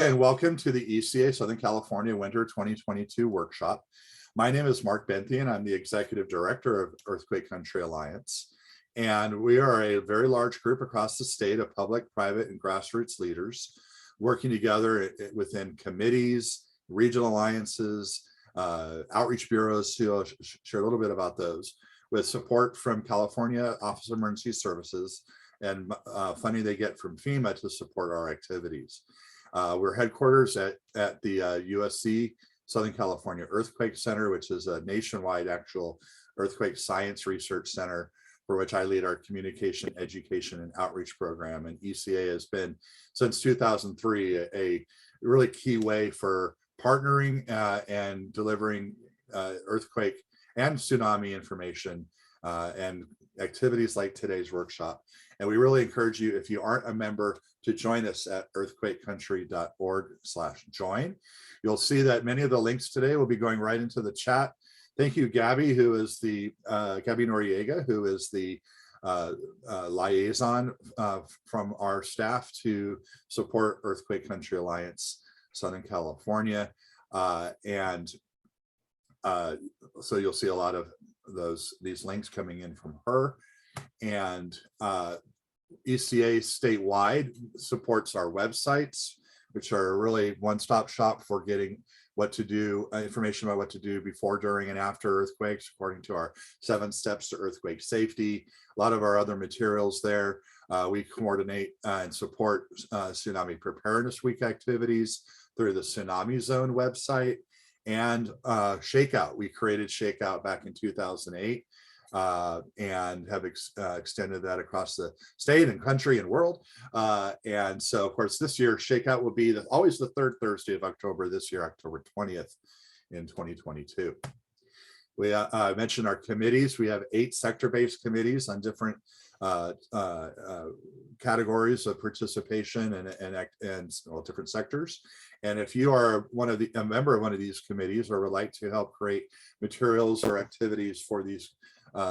And welcome to the ECA Southern California Winter 2022 workshop. My name is Mark Benthian. I'm the Executive Director of Earthquake Country Alliance. And we are a very large group across the state of public, private, and grassroots leaders working together within committees, regional alliances, outreach bureaus. I'll share a little bit about those, with support from California Office of Emergency Services and funding they get from FEMA to support our activities. We're headquarters at the USC Southern California Earthquake Center, which is a nationwide actual earthquake science research center, for which I lead our communication, education, and outreach program. And ECA has been, since 2003, a really key way for partnering and delivering earthquake and tsunami information and activities like today's workshop. And we really encourage you, if you aren't a member, to join us at earthquakecountry.org/join. You'll see that many of the links today will be going right into the chat. Thank you, Gabby, who is the Gabby Noriega, who is the liaison from our staff to support Earthquake Country Alliance Southern California. So you'll see a lot of these links coming in from her. And ECA statewide supports our websites, which are really one-stop shop for getting what to do, information about what to do before, during, and after earthquakes, according to our 7 steps to earthquake safety. A lot of our other materials there. We coordinate and support Tsunami Preparedness Week activities through the Tsunami Zone website and Shakeout. We created Shakeout back in 2008. And have extended that across the state and country and world. And so, of course, this year, Shakeout will be always the 3rd Thursday of October, this year, October 20th in 2022. We mentioned our committees. We have 8 sector-based committees on different categories of participation and different sectors. And if you are a member of one of these committees or would like to help create materials or activities for these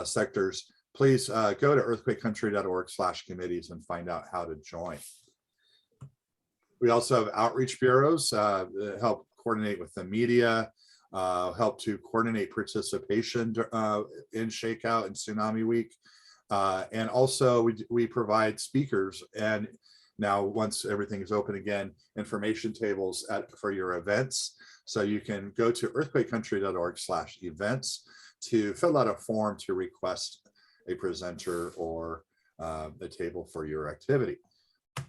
sectors, please go to earthquakecountry.org/committees and find out how to join. We also have outreach bureaus that help coordinate with the media, help to coordinate participation in Shakeout and Tsunami Week. And also we provide speakers, and now once everything is open again, information tables for your events. So you can go to earthquakecountry.org/events to fill out a form to request a presenter or a table for your activity. I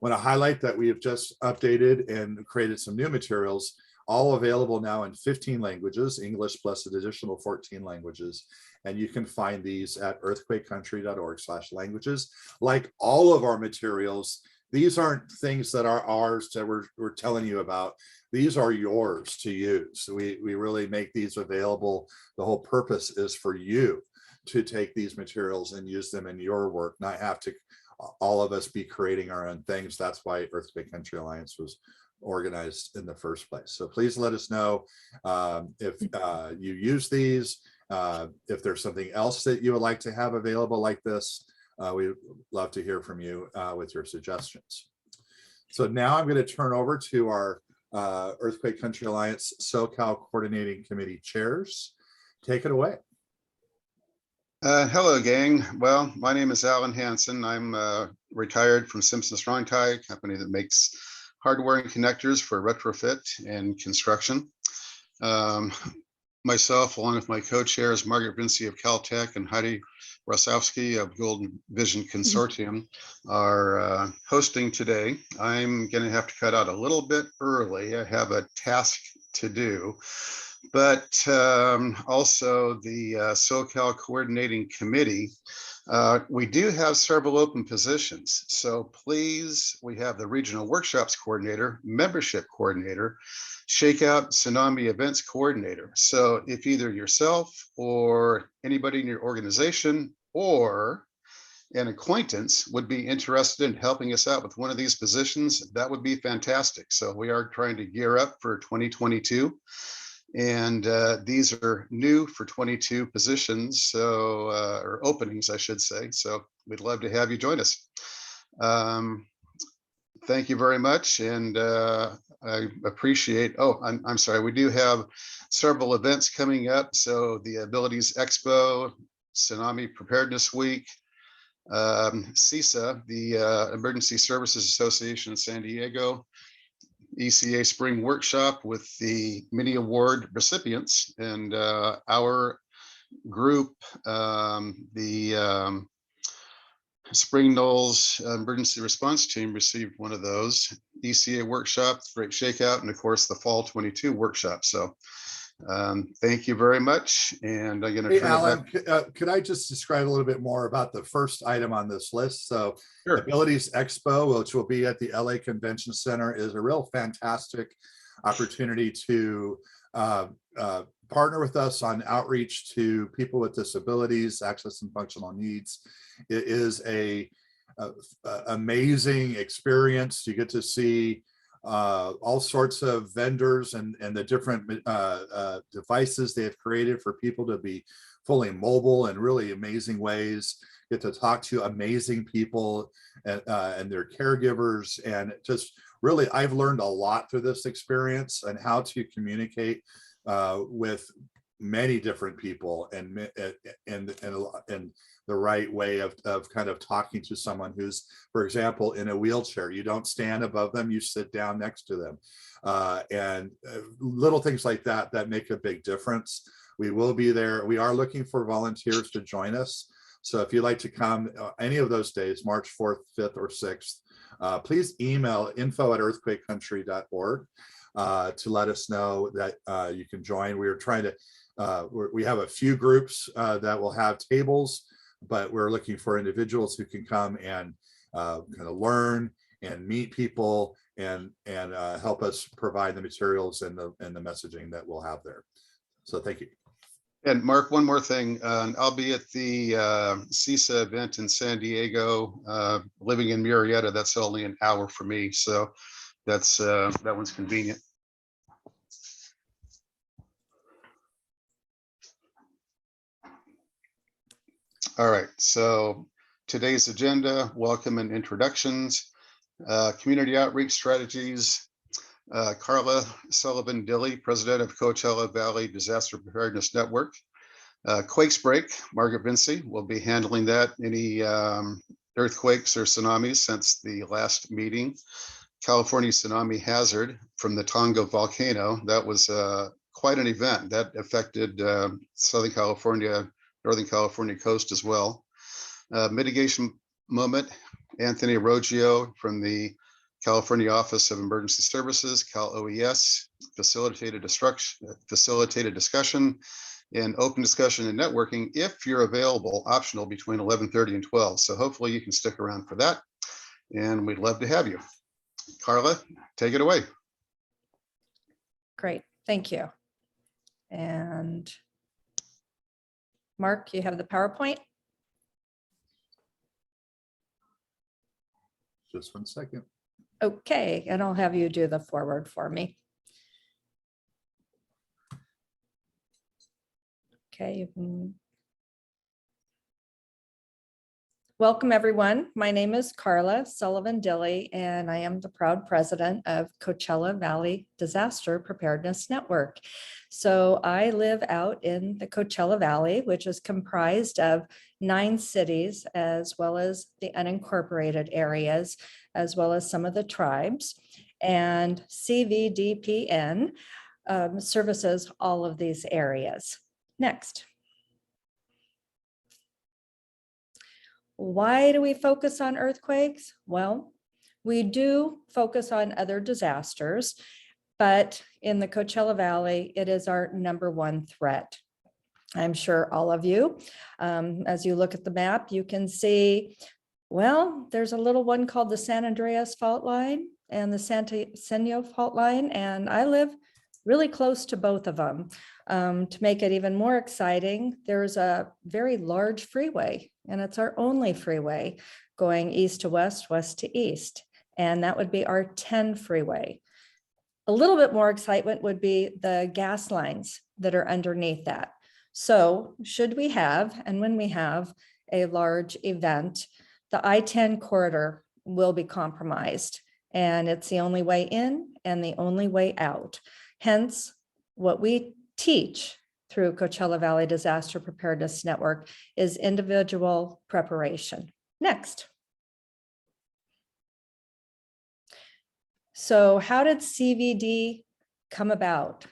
want to highlight that we have just updated and created some new materials, all available now in 15 languages, English plus an additional 14 languages. And you can find these at earthquakecountry.org/languages. Like all of our materials, these aren't things that are ours that we're telling you about. These are yours to use. We really make these available. The whole purpose is for you to take these materials and use them in your work, not have to all of us be creating our own things. That's why Earthquake Country Alliance was organized in the first place. So please let us know if you use these, if there's something else that you would like to have available like this. We'd love to hear from you with your suggestions. So now I'm going to turn over to our Earthquake Country Alliance SoCal Coordinating Committee chairs. Take it away. Hello, gang. Well, my name is Alan Hansen. I'm retired from Simpson Strong Tie, a company that makes hardware and connectors for retrofit and construction. Myself, along with my co-chairs, Margaret Vinci of Caltech and Heidi Rosowski of Golden Vision Consortium, are hosting today. I'm going to have to cut out a little bit early. I have a task to do, but also the SoCal Coordinating Committee. We do have several open positions. So please, we have the Regional Workshops Coordinator, Membership Coordinator, Shakeout Tsunami Events Coordinator. So if either yourself or anybody in your organization or an acquaintance would be interested in helping us out with one of these positions, that would be fantastic. So we are trying to gear up for 2022. And these are new for 22 positions, so or openings, I should say. So we'd love to have you join us. Thank you very much. And I appreciate, oh, I'm sorry, we do have several events coming up. So the Abilities Expo, Tsunami Preparedness Week, CISA, the Emergency Services Association in San Diego, ECA Spring Workshop with the mini award recipients, and our group, the Spring Knolls Emergency Response Team received one of those. ECA workshop, Great Shakeout, and of course the Fall 22 workshop. So thank you very much. And I'm going to Hey, turn Alan, it back. could I just describe a little bit more about the first item on this list? So Sure. Abilities Expo, which will be at the LA Convention Center, is a real fantastic opportunity to partner with us on outreach to people with disabilities, access and functional needs. It is a amazing experience. You get to see all sorts of vendors and the different devices they have created for people to be fully mobile in really amazing ways. Get to talk to amazing people and their caregivers, and just really, I've learned a lot through this experience and how to communicate with many different people and the right way of kind of talking to someone who's, for example, in a wheelchair. You don't stand above them, you sit down next to them. And little things like that that make a big difference. We will be there. We are looking for volunteers to join us. So if you'd like to come any of those days, March 4th, 5th, or 6th, please email info@earthquakecountry.org to let us know that you can join. We are trying to, we have a few groups that will have tables, but we're looking for individuals who can come and kind of learn and meet people and help us provide the materials and the messaging that we'll have there. So thank you. And Mark, one more thing. I'll be at the CISA event in San Diego, living in Murrieta. That's only an hour for me. So that's that one's convenient. All right, so today's agenda: welcome and introductions, community outreach strategies. Carla Sullivan-Dilley, president of Coachella Valley Disaster Preparedness Network. Quakes Break, Margaret Vinci will be handling that. Any earthquakes or tsunamis since the last meeting. California Tsunami Hazard from the Tonga volcano. That was quite an event that affected Southern California, Northern California coast as well. Mitigation moment, Anthony Roggio from the California Office of Emergency Services, Cal OES, facilitated discussion and open discussion and networking if you're available, optional between 11:30 and 12. So hopefully you can stick around for that, and we'd love to have you. Carla, take it away. Great, thank you. And Mark, you have the PowerPoint? Just 1 second. Okay, and I'll have you do the forward for me. Okay, you can. Welcome, everyone. My name is Carla Sullivan-Dilley, and I am the proud president of Coachella Valley Disaster Preparedness Network. So I live out in the Coachella Valley, which is comprised of 9 cities, as well as the unincorporated areas, as well as some of the tribes. And CVDPN services all of these areas. Next. Why do we focus on earthquakes? Well, we do focus on other disasters, but in the Coachella Valley, it is our #1 threat. I'm sure all of you, as you look at the map, you can see, well, there's a little one called the San Andreas Fault Line and the Santa Senio Fault Line, and I live really close to both of them. To make it even more exciting, there's a very large freeway, and it's our only freeway going east to west, west to east, and that would be our 10 freeway. A little bit more excitement would be the gas lines that are underneath that. So should we have, and when we have a large event, the I-10 corridor will be compromised. and it's the only way in and the only way out. Hence, what we teach through Coachella Valley Disaster Preparedness Network is individual preparation. Next. So how did CVD come about?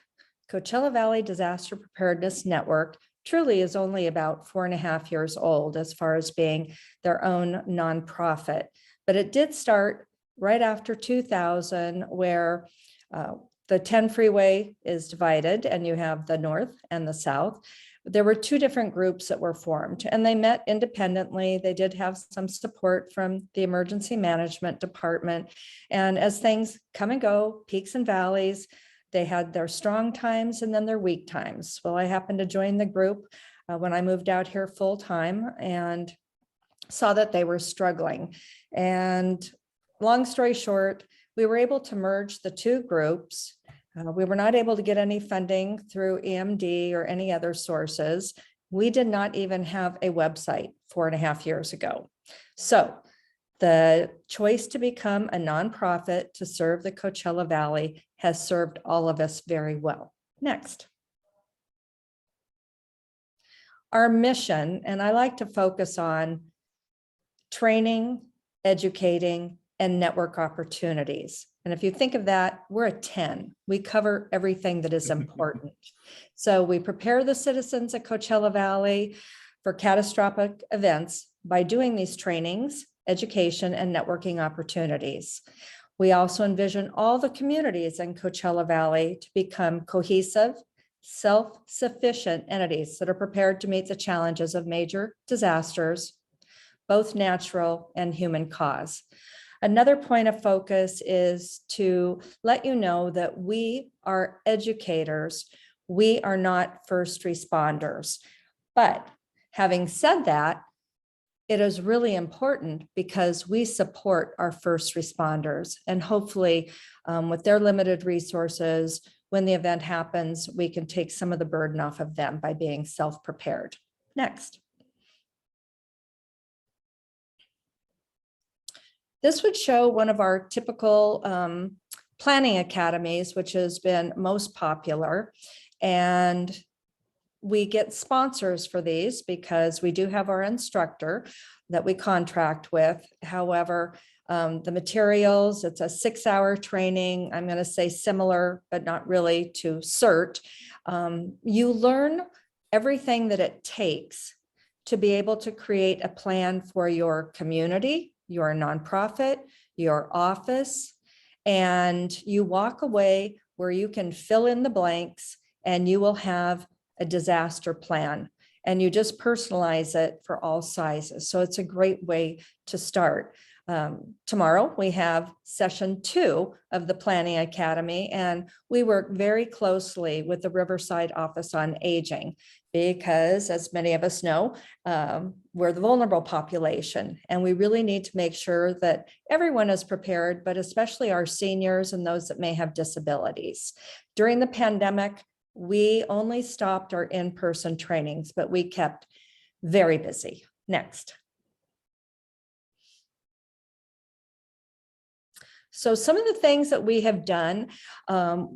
Coachella Valley Disaster Preparedness Network truly is only about 4.5 years old as far as being their own nonprofit, but it did start right after 2000, where the 10 freeway is divided and you have the north and the south. There were two different groups that were formed and they met independently. They did have some support from the emergency management department. And as things come and go, peaks and valleys, they had their strong times and then their weak times. Well, I happened to join the group when I moved out here full time and saw that they were struggling. And long story short, we were able to merge the two groups. We were not able to get any funding through EMD or any other sources. We did not even have a website 4.5 years ago. So the choice to become a nonprofit to serve the Coachella Valley has served all of us very well. Next. Our mission, and I like to focus on training, educating, and network opportunities. And if you think of that, we're a 10. We cover everything that is important. So we prepare the citizens at Coachella Valley for catastrophic events by doing these trainings, education, and networking opportunities. We also envision all the communities in Coachella Valley to become cohesive, self-sufficient entities that are prepared to meet the challenges of major disasters, both natural and human cause. Another point of focus is to let you know that we are educators. We are not first responders. But having said that, it is really important because we support our first responders, and hopefully with their limited resources, when the event happens, we can take some of the burden off of them by being self-prepared. Next. This would show one of our typical planning academies, which has been most popular. And we get sponsors for these because we do have our instructor that we contract with. However, the materials, it's a 6-hour training. I'm going to say similar, but not really to Cert. You learn everything that it takes to be able to create a plan for your community, your nonprofit, your office, and you walk away where you can fill in the blanks and you will have a disaster plan, and you just personalize it for all sizes. So it's a great way to start. Tomorrow we have session 2 of the Planning Academy, and we work very closely with the Riverside Office on Aging because, as many of us know, we're the vulnerable population, and we really need to make sure that everyone is prepared, but especially our seniors and those that may have disabilities. During the pandemic, we only stopped our in-person trainings, but we kept very busy. Next. So some of the things that we have done,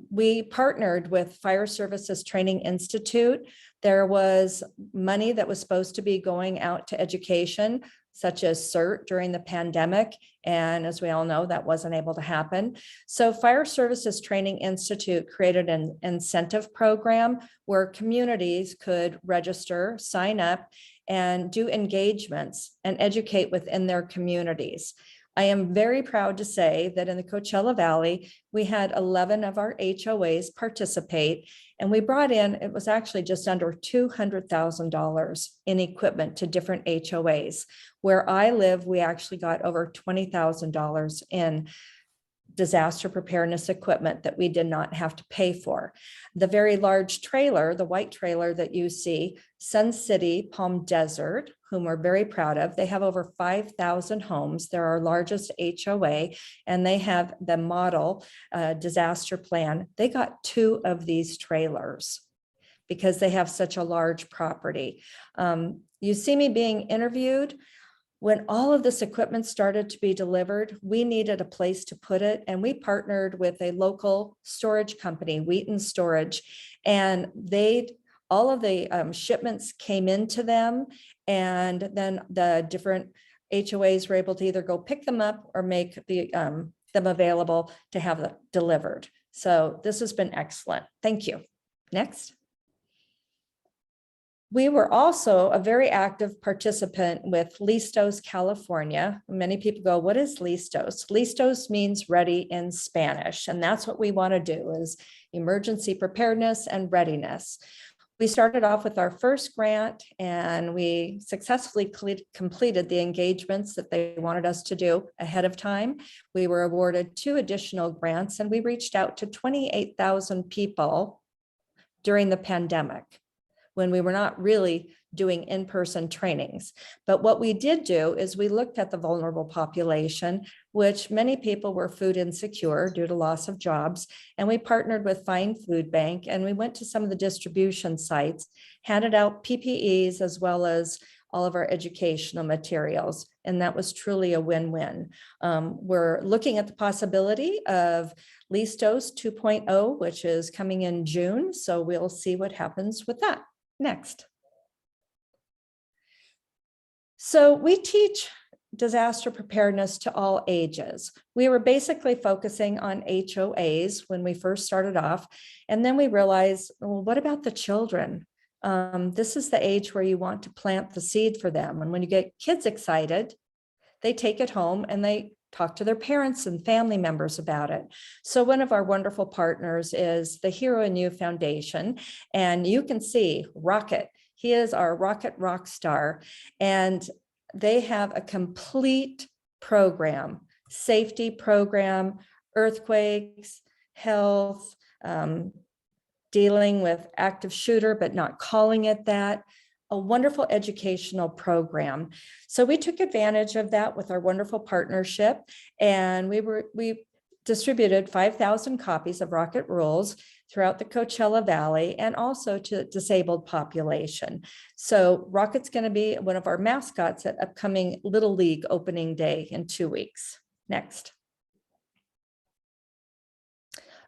we partnered with Fire Services Training Institute. There was money that was supposed to be going out to education, such as Cert during the pandemic. And as we all know, that wasn't able to happen. So Fire Services Training Institute created an incentive program where communities could register, sign up, and do engagements and educate within their communities. I am very proud to say that in the Coachella Valley, we had 11 of our HOAs participate, and we brought in, it was actually just under $200,000 in equipment to different HOAs. Where I live, we actually got over $20,000 in disaster preparedness equipment that we did not have to pay for. The very large trailer, the white trailer that you see, Sun City Palm Desert, whom we're very proud of, they have over 5,000 homes. They're our largest HOA, and they have the model disaster plan. They got 2 of these trailers because they have such a large property. You see me being interviewed. When all of this equipment started to be delivered, we needed a place to put it. And we partnered with a local storage company, Wheaton Storage, and all of the shipments came into them. And then the different HOAs were able to either go pick them up or make them available to have them delivered. So this has been excellent. Thank you. Next. We were also a very active participant with Listos California. Many people go, what is Listos? Listos means ready in Spanish. And that's what we want to do, is emergency preparedness and readiness. We started off with our first grant, and we successfully completed the engagements that they wanted us to do ahead of time. We were awarded 2 additional grants, and we reached out to 28,000 people during the pandemic, when we were not really doing in-person trainings. But what we did do is we looked at the vulnerable population, which many people were food insecure due to loss of jobs. And we partnered with Find Food Bank, and we went to some of the distribution sites, handed out PPEs as well as all of our educational materials. And that was truly a win-win. We're looking at the possibility of Listos 2.0, which is coming in June. So we'll see what happens with that. Next. So we teach disaster preparedness to all ages. We were basically focusing on HOAs when we first started off. And then we realized, well, what about the children? This is the age where you want to plant the seed for them. And when you get kids excited, they take it home and they talk to their parents and family members about it. So one of our wonderful partners is the Hero in You Foundation. And you can see Rocket. He is our Rocket rock star. And they have a complete program, safety program, earthquakes, health, dealing with active shooter, but not calling it that. A wonderful educational program. So we took advantage of that with our wonderful partnership, and we distributed 5,000 copies of Rocket Rules throughout the Coachella Valley and also to disabled population. So Rocket's going to be one of our mascots at upcoming Little League opening day in 2 weeks. Next.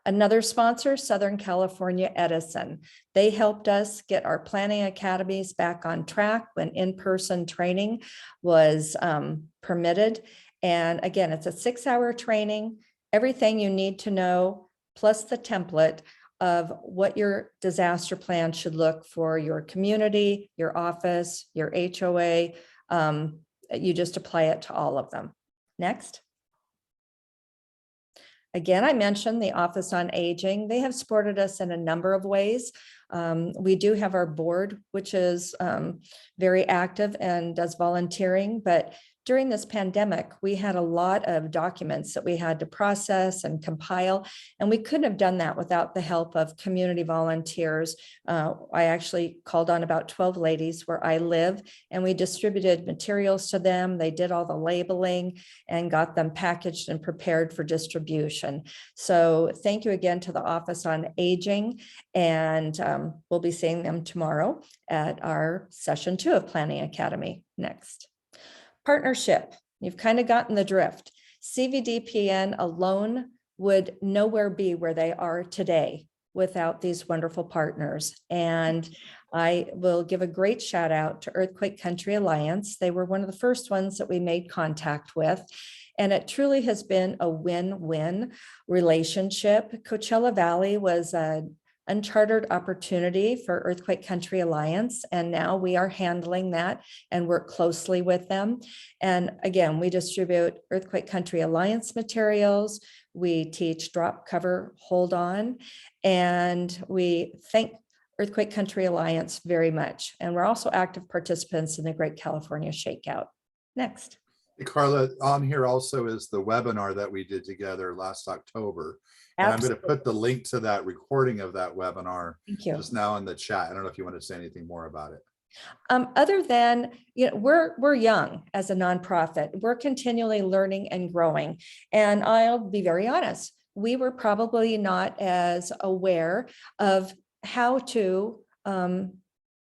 Another sponsor, Southern California Edison. They helped us get our planning academies back on track when in-person training was permitted. And again, it's a 6-hour training, everything you need to know, plus the template of what your disaster plan should look for your community, your office, your HOA. You just apply it to all of them. Next. Again, I mentioned the Office on Aging. They have supported us in a number of ways. We do have our board, which is very active and does volunteering, but during this pandemic, we had a lot of documents that we had to process and compile, and we couldn't have done that without the help of community volunteers. I actually called on about 12 ladies where I live, and we distributed materials to them. They did all the labeling and got them packaged and prepared for distribution. So thank you again to the Office on Aging, and we'll be seeing them tomorrow at our session 2 of Planning Academy. Next. Partnership, you've kind of gotten the drift. CVDPN alone would nowhere be where they are today without these wonderful partners. And I will give a great shout out to Earthquake Country Alliance. They were one of the first ones that we made contact with. And it truly has been a win-win relationship. Coachella Valley was an uncharted opportunity for Earthquake Country Alliance, and now we are handling that and work closely with them. And again, we distribute Earthquake Country Alliance materials. We teach drop, cover, hold on, and we thank Earthquake Country Alliance very much. And we're also active participants in the Great California Shakeout. Next. Hey, Carla, on here also is the webinar that we did together last October. And I'm going to put the link to that recording of that webinar just now in the chat. I don't know if you want to say anything more about it. Other than, we're young as a nonprofit. We're continually learning and growing. And I'll be very honest, we were probably not as aware of how to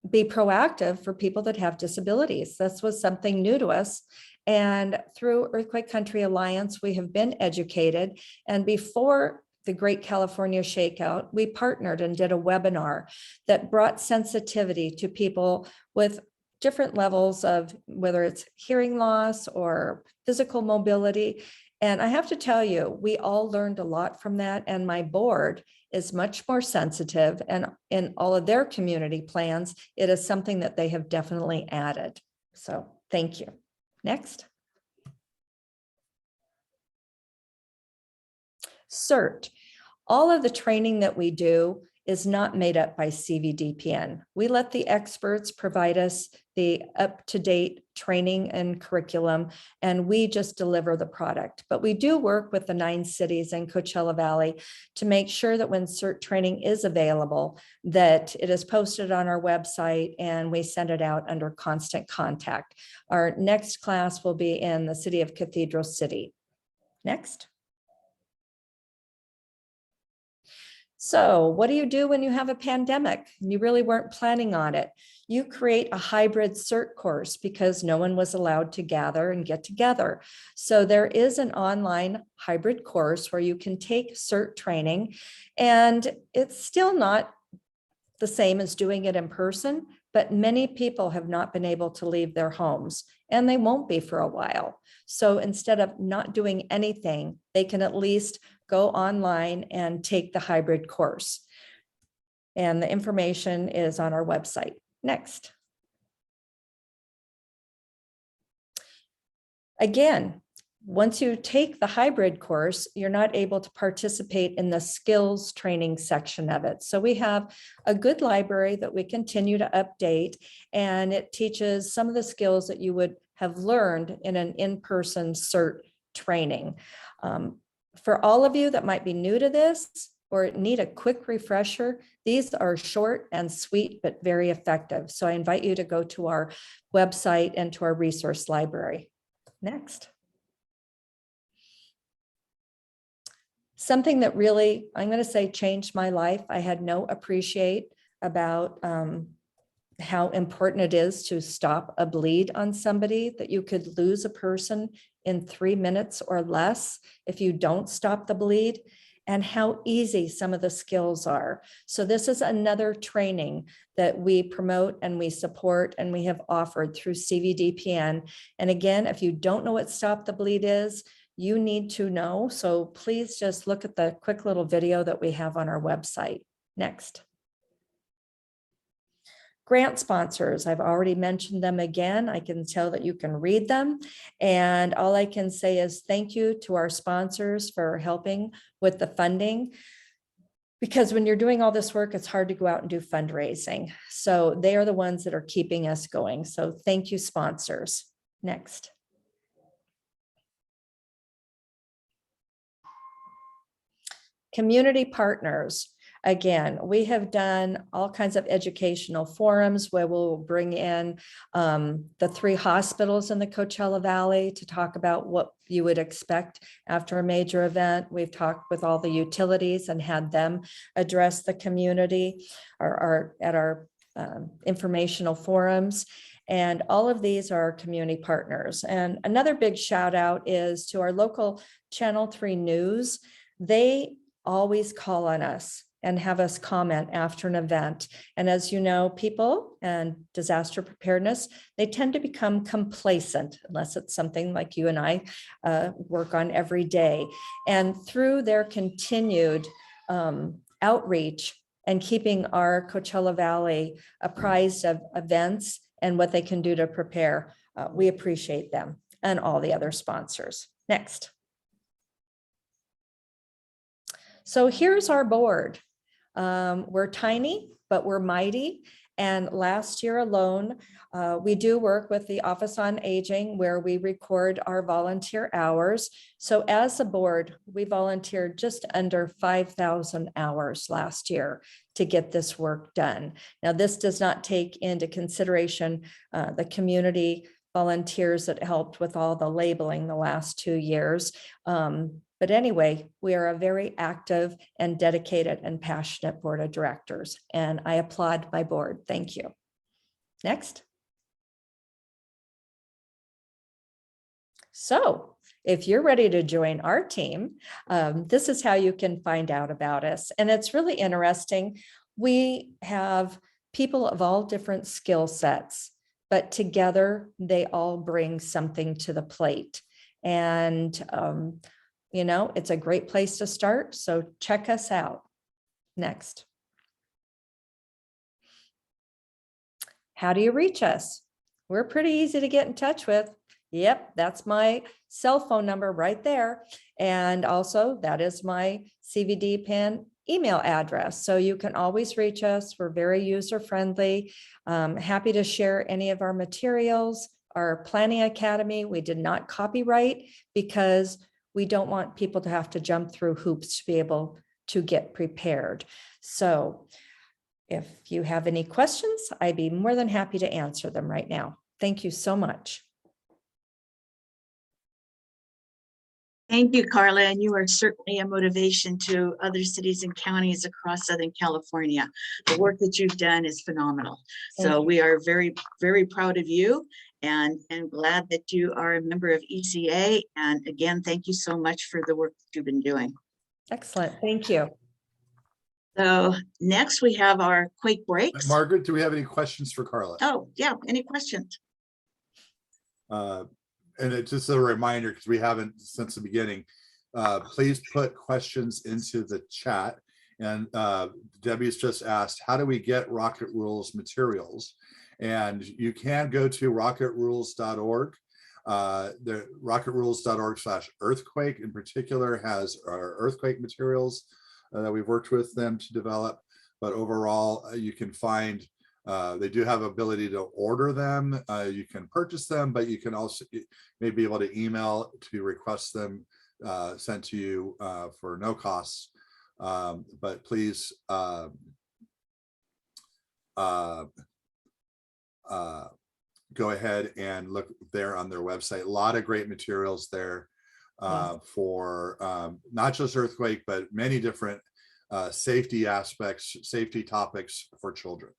be proactive for people that have disabilities. This was something new to us. And through Earthquake Country Alliance, we have been educated. And before the Great California Shakeout, we partnered and did a webinar that brought sensitivity to people with different levels of whether it's hearing loss or physical mobility. And I have to tell you, we all learned a lot from that. And my board is much more sensitive, and in all of their community plans, it is something that they have definitely added. So thank you. Next. Cert. All of the training that we do is not made up by CVDPN. We let the experts provide us the up-to-date training and curriculum, and we just deliver the product. But we do work with the 9 cities in Coachella Valley to make sure that when CERT training is available, that it is posted on our website and we send it out under constant contact. Our next class will be in the city of Cathedral City. Next. So what do you do when you have a pandemic and you really weren't planning on it? You create a hybrid CERT course because no one was allowed to gather and get together. So there is an online hybrid course where you can take CERT training, and it's still not the same as doing it in person, but many people have not been able to leave their homes, and they won't be for a while. So instead of not doing anything, they can at least go online and take the hybrid course. And the information is on our website. Next. Again, once you take the hybrid course, you're not able to participate in the skills training section of it. So we have a good library that we continue to update, and it teaches some of the skills that you would have learned in an in-person CERT training. For all of you that might be new to this or need a quick refresher, these are short and sweet, but very effective. So I invite you to go to our website and to our resource library. Next. Something that really, I'm going to say, changed my life. I had no appreciate about how important it is to stop a bleed on somebody, that you could lose a person in 3 minutes or less if you don't stop the bleed, and how easy some of the skills are. So this is another training that we promote and we support and we have offered through CVDPN. And again, if you don't know what stop the bleed is, you need to know. So please just look at the quick little video that we have on our website. Next. Grant sponsors, I've already mentioned them again. I can tell that you can read them. And all I can say is thank you to our sponsors for helping with the funding. Because when you're doing all this work, it's hard to go out and do fundraising. So they are the ones that are keeping us going. So thank you, sponsors. Next. Community partners. Again, we have done all kinds of educational forums where we'll bring in the 3 hospitals in the Coachella Valley to talk about what you would expect after a major event. We've talked with all the utilities and had them address the community at our informational forums. And all of these are community partners. And another big shout out is to our local Channel 3 News. They always call on us and have us comment after an event. And as you know, people and disaster preparedness, they tend to become complacent unless it's something like you and I work on every day. And through their continued outreach and keeping our Coachella Valley apprised of events and what they can do to prepare, we appreciate them and all the other sponsors. Next. So here's our board. We're tiny, but we're mighty. And last year alone, we do work with the Office on Aging where we record our volunteer hours. So as a board, we volunteered just under 5,000 hours last year to get this work done. Now, this does not take into consideration the community volunteers that helped with all the labeling the last 2 years. But anyway, we are a very active and dedicated and passionate board of directors, and I applaud my board. Thank you. Next. So if you're ready to join our team, this is how you can find out about us. And it's really interesting. We have people of all different skill sets, but together they all bring something to the plate. And, you know, it's a great place to start. So check us out. Next. How do you reach us? We're pretty easy to get in touch with. Yep, that's my cell phone number right there. And also that is my CVDPN email address. So you can always reach us. We're very user friendly. Happy to share any of our materials. Our planning academy, we did not copyright because we don't want people to have to jump through hoops to be able to get prepared. So if you have any questions, I'd be more than happy to answer them right now. Thank you so much. Thank you, Carla, and you are certainly a motivation to other cities and counties across Southern California. The work that you've done is phenomenal. So we are very, very proud of you and glad that you are a member of ECA. And again, thank you so much for the work that you've been doing. Excellent. Thank you. So next we have our quake breaks. Margaret, do we have any questions for Carla? Oh, yeah. Any questions? And it's just a reminder, because we haven't since the beginning, please put questions into the chat. And Debbie's just asked, how do we get Rocket Rules materials? And you can go to rocketrules.org. The rocketrules.org/earthquake in particular has our earthquake materials that we've worked with them to develop. But overall, you can find they do have ability to order them. You can purchase them, but you can also may be able to email to request them sent to you for no cost. But please go ahead and look there on their website. A lot of great materials there for not just earthquake, but many different safety aspects, safety topics for children.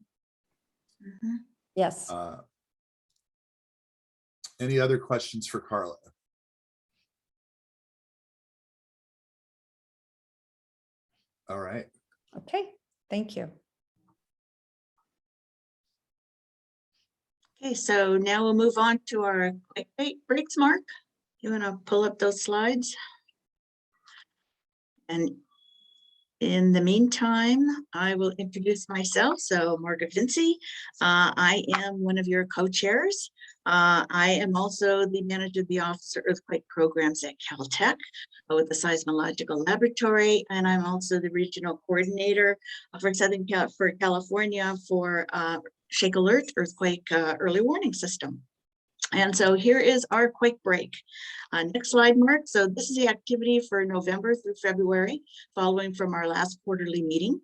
Mm-hmm. Yes. Any other questions for Carla? All right. Okay. Thank you. Okay, so now we'll move on to our quick breaks, Mark. You want to pull up those slides? And in the meantime, I will introduce myself. So Margaret Vinci, I am one of your co-chairs. I am also the manager of the Office of Earthquake Programs at Caltech with the Seismological Laboratory. And I'm also the regional coordinator for California for Shake Alert Earthquake Early Warning System. And so here is our quake break. Next slide, Mark. So this is the activity for November through February, following from our last quarterly meeting.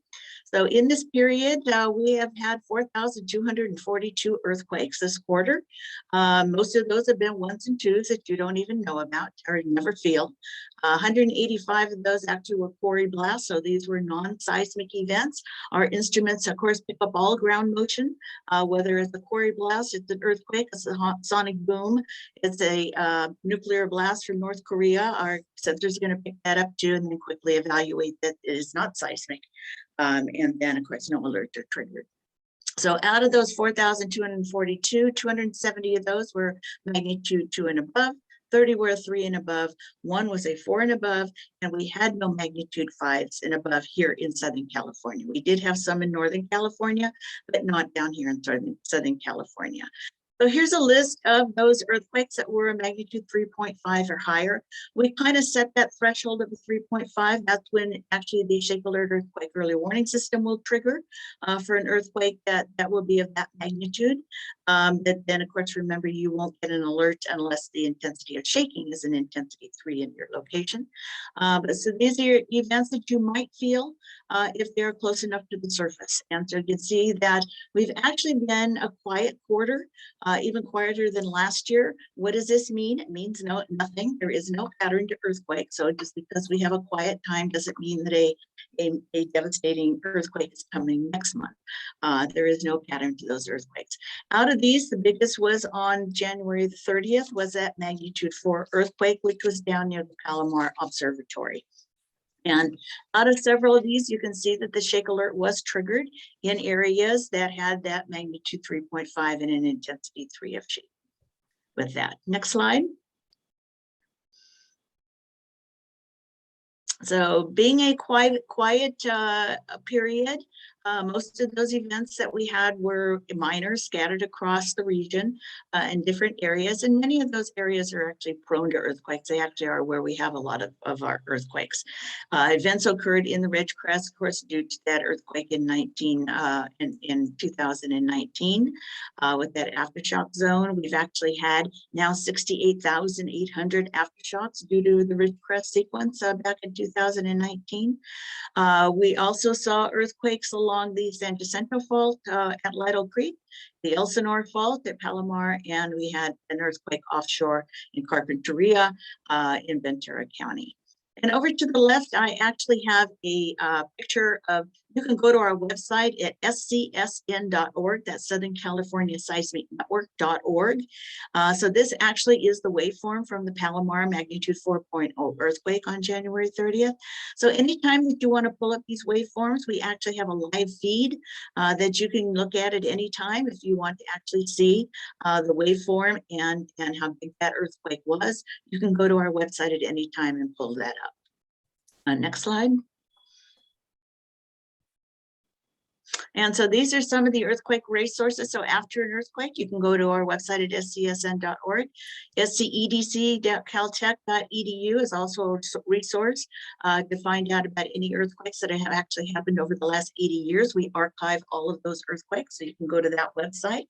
So in this period, we have had 4,242 earthquakes this quarter. Most of those have been ones and twos that you don't even know about or never feel. 185 of those actually were quarry blasts. So these were non-seismic events. Our instruments, of course, pick up all ground motion, whether it's a quarry blast, it's an earthquake, it's a sonic boom, it's a nuclear blast from North Korea. Our sensors are going to pick that up too, and then quickly evaluate that it is not seismic. And then, of course, no alerts are triggered. So out of those 4,242, 270 of those were magnitude 2 and above, 30 were 3 and above, 1 was a 4 and above, and we had no magnitude 5s and above here in Southern California. We did have some in Northern California, but not down here in Southern California. So here's a list of those earthquakes that were a magnitude 3.5 or higher. We kind of set that threshold of a 3.5. That's when actually the Shake Alert Earthquake Early Warning System will trigger for an earthquake that will be of that magnitude. But then, of course, remember, you won't get an alert unless the intensity of shaking is an intensity 3 in your location. So these are events that you might feel if they're close enough to the surface. And so you can see that we've actually been a quiet quarter. Even quieter than last year. What does this mean? It means nothing. There is no pattern to earthquake. So just because we have a quiet time doesn't mean that a a devastating earthquake is coming next month. There is no pattern to those earthquakes. Out of these, the biggest was on January the 30th, was that magnitude 4 earthquake, which was down near the Palomar Observatory. And out of several of these, you can see that the shake alert was triggered in areas that had that magnitude 3.5 and an intensity 3 of shake. With that, next slide. So being a quiet period, most of those events that we had were minor, scattered across the region in different areas. And many of those areas are actually prone to earthquakes. They actually are where we have a lot of our earthquakes. Events occurred in the Ridgecrest, of course, due to that earthquake in 2019 with that aftershock zone. We've actually had now 68,800 aftershocks due to the Ridgecrest sequence back in 2019. We also saw earthquakes along the San Jacinto Fault at Lytle Creek, the Elsinore Fault at Palomar, and we had an earthquake offshore in Carpinteria in Ventura County. And over to the left, I actually have a picture of, you can go to our website at scsn.org, that's Southern California Seismic Network.org. So this actually is the waveform from the Palomar magnitude 4.0 earthquake on January 30th. So anytime that you want to pull up these waveforms, we actually have a live feed that you can look at any time if you want to actually see the waveform and how big that earthquake was. You can go to our website at any time and pull that up. Next slide. And so these are some of the earthquake resources. So after an earthquake, you can go to our website at scsn.org. scedc.caltech.edu is also a resource to find out about any earthquakes that have actually happened over the last 80 years. We archive all of those earthquakes, so you can go to that website.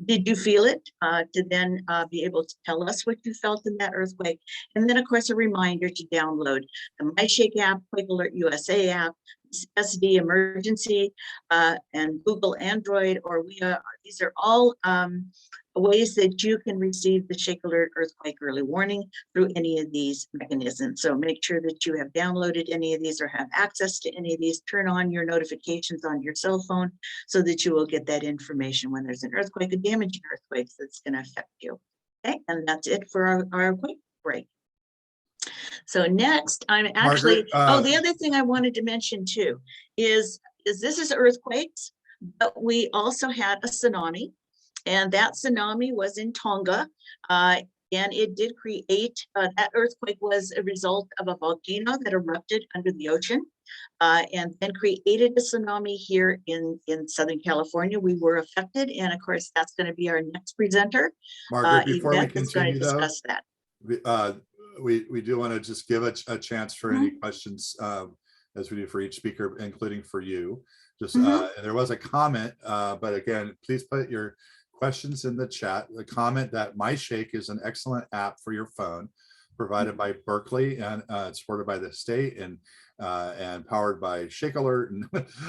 Did you feel it? To then be able to tell us what you felt in that earthquake. And then, of course, a reminder to download the MyShake app, Quake Alert USA app, SD Emergency, and Google Android, or these are all ways that you can receive the Shake Alert Earthquake Early Warning through any of these mechanisms. So make sure that you have downloaded any of these or have access to any of these. Turn on your notifications on your cell phone so that you will get that information when there's an earthquake, a damaging earthquake that's going to affect you. Okay, and that's it for our Quake Break. So next, I'm actually, Margaret, the other thing I wanted to mention too is this is earthquakes, but we also had a tsunami, and that tsunami was in Tonga, and it did create, that earthquake was a result of a volcano that erupted under the ocean, and then created a tsunami here in Southern California. We were affected, and of course, that's going to be our next presenter. Margaret, before we Yvette, that's going to continue though, discuss that. we do want to just give a chance for any questions as we do for each speaker, including for you. Just there was a comment, but again, please put your questions in the chat. The comment that MyShake is an excellent app for your phone, provided by Berkeley and supported by the state and powered by Shake Alert. And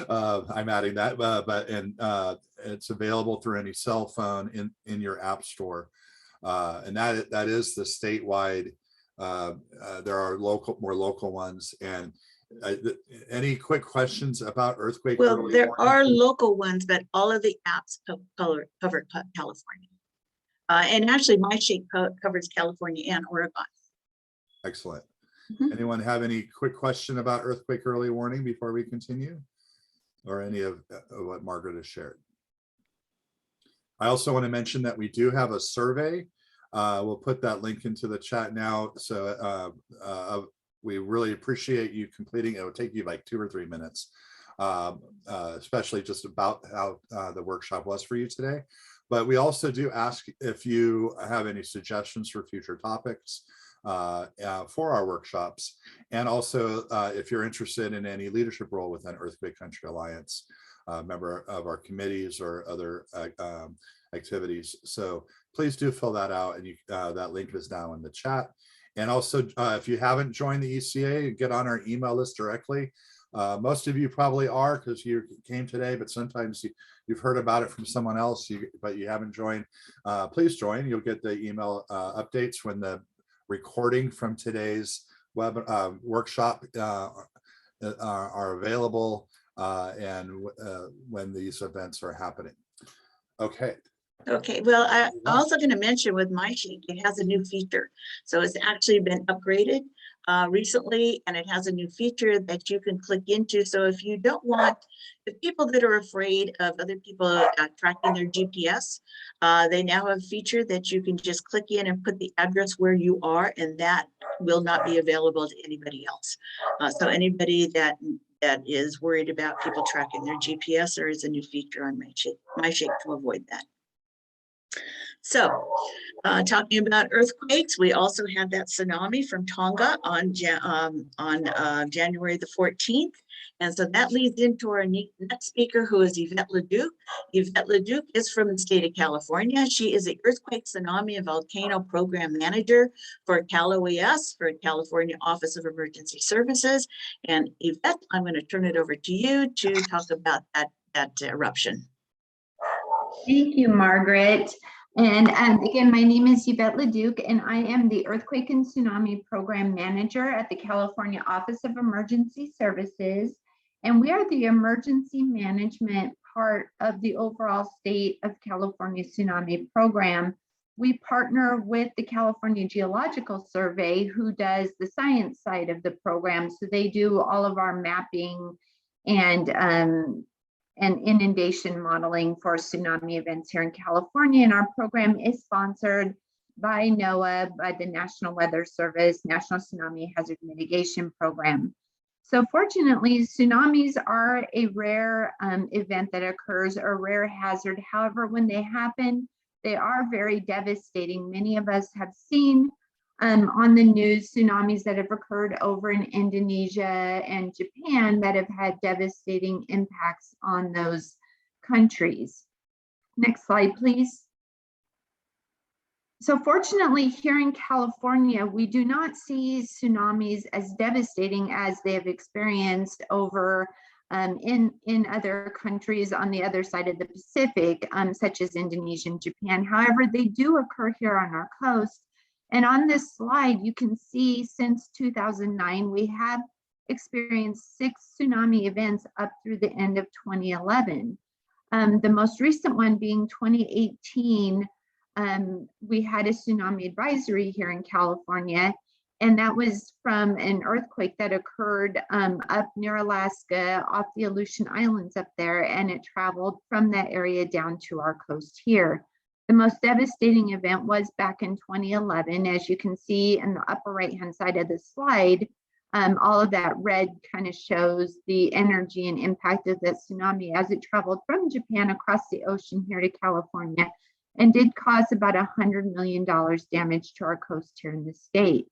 I'm adding that, it's available through any cell phone in your app store, and that is the statewide. There are more local ones. And any quick questions about earthquake? Well, there are local ones, but all of the apps cover California. And actually, MyShake covers California and Oregon. Excellent. Anyone have any quick question about earthquake early warning before we continue? Or any of what Margaret has shared? I also want to mention that we do have a survey. We'll put that link into the chat now. So we really appreciate you completing it. It'll take you like 2 or 3 minutes, especially just about how the workshop was for you today. But we also do ask if you have any suggestions for future topics for our workshops. And also if you're interested in any leadership role within Earthquake Country Alliance, member of our committees or other activities. So please do fill that out, and that link is now in the chat. And also, if you haven't joined the ECA, get on our email list directly. Most of you probably are, because you came today, but sometimes you've heard about it from someone else, but you haven't joined. Please join. You'll get the email updates when the recording from today's workshop are available and when these events are happening. Okay. Okay, well, I'm also going to mention with MyShake, it has a new feature. So it's actually been upgraded recently, and it has a new feature that you can click into. So if you don't want, if people that are afraid of other people tracking their GPS, they now have a feature that you can just click in and put the address where you are, and that will not be available to anybody else. So anybody that is worried about people tracking their GPS, there is a new feature on MyShake to avoid that. So talking about earthquakes, we also had that tsunami from Tonga on January the 14th. And so that leads into our next speaker, who is Yvette LaDuke. Yvette LaDuke is from the state of California. She is the Earthquake, Tsunami, and Volcano Program Manager for CalOES, for California Office of Emergency Services. And Yvette, I'm going to turn it over to you to talk about that eruption. Thank you, Margaret. And again, my name is Yvette LaDuke, and I am the Earthquake and Tsunami Program Manager at the California Office of Emergency Services. And we are the emergency management part of the overall state of California Tsunami Program. We partner with the California Geological Survey, who does the science side of the program. So they do all of our mapping and inundation modeling for tsunami events here in California. And our program is sponsored by NOAA, by the National Weather Service, National Tsunami Hazard Mitigation Program. So fortunately, tsunamis are a rare event that occurs, a rare hazard. However, when they happen, they are very devastating. Many of us have seen on the news tsunamis that have occurred over in Indonesia and Japan that have had devastating impacts on those countries. Next slide, please. So fortunately, here in California, we do not see tsunamis as devastating as they have experienced over in other countries on the other side of the Pacific, such as Indonesia and Japan. However, they do occur here on our coast. And on this slide, you can see since 2009, we have experienced 6 tsunami events up through the end of 2011. The most recent one being 2018, we had a tsunami advisory here in California, and that was from an earthquake that occurred up near Alaska off the Aleutian Islands up there, and it traveled from that area down to our coast here. The most devastating event was back in 2011. As you can see in the upper right-hand side of the slide, all of that red kind of shows the energy and impact of that tsunami as it traveled from Japan across the ocean here to California and did cause about $100 million damage to our coast here in the state.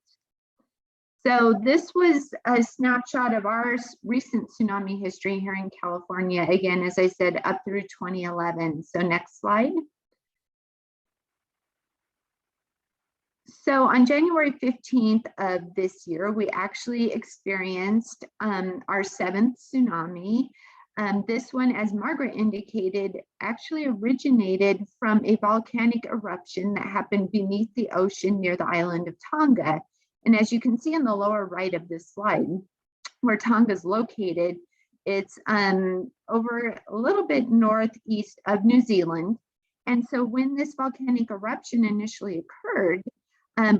So this was a snapshot of our recent tsunami history here in California. Again, as I said, up through 2011. So next slide. So on January 15th of this year, we actually experienced our 7th tsunami. This one, as Margaret indicated, actually originated from a volcanic eruption that happened beneath the ocean near the island of Tonga. And as you can see in the lower right of this slide, where Tonga is located, it's over a little bit northeast of New Zealand. And so when this volcanic eruption initially occurred,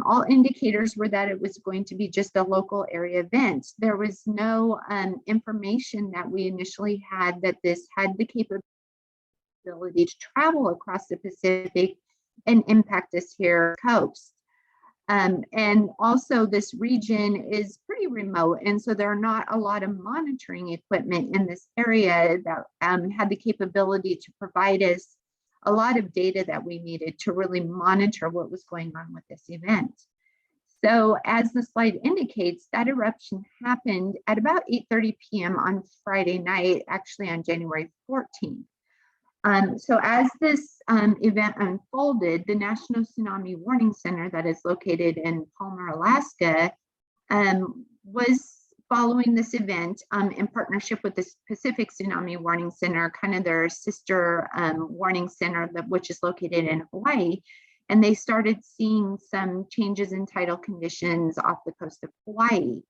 all indicators were that it was going to be just a local area event. There was no information that we initially had that this had the capability to travel across the Pacific and impact us here on the coast. And also this region is pretty remote, and so there are not a lot of monitoring equipment in this area that had the capability to provide us a lot of data that we needed to really monitor what was going on with this event. So as the slide indicates, that eruption happened at about 8:30 p.m. on Friday night, actually on January 14th. So as this event unfolded, the National Tsunami Warning Center that is located in Palmer, Alaska, was following this event in partnership with the Pacific Tsunami Warning Center, kind of their sister warning center, which is located in Hawaii. And they started seeing some changes in tidal conditions off the coast of Hawaii.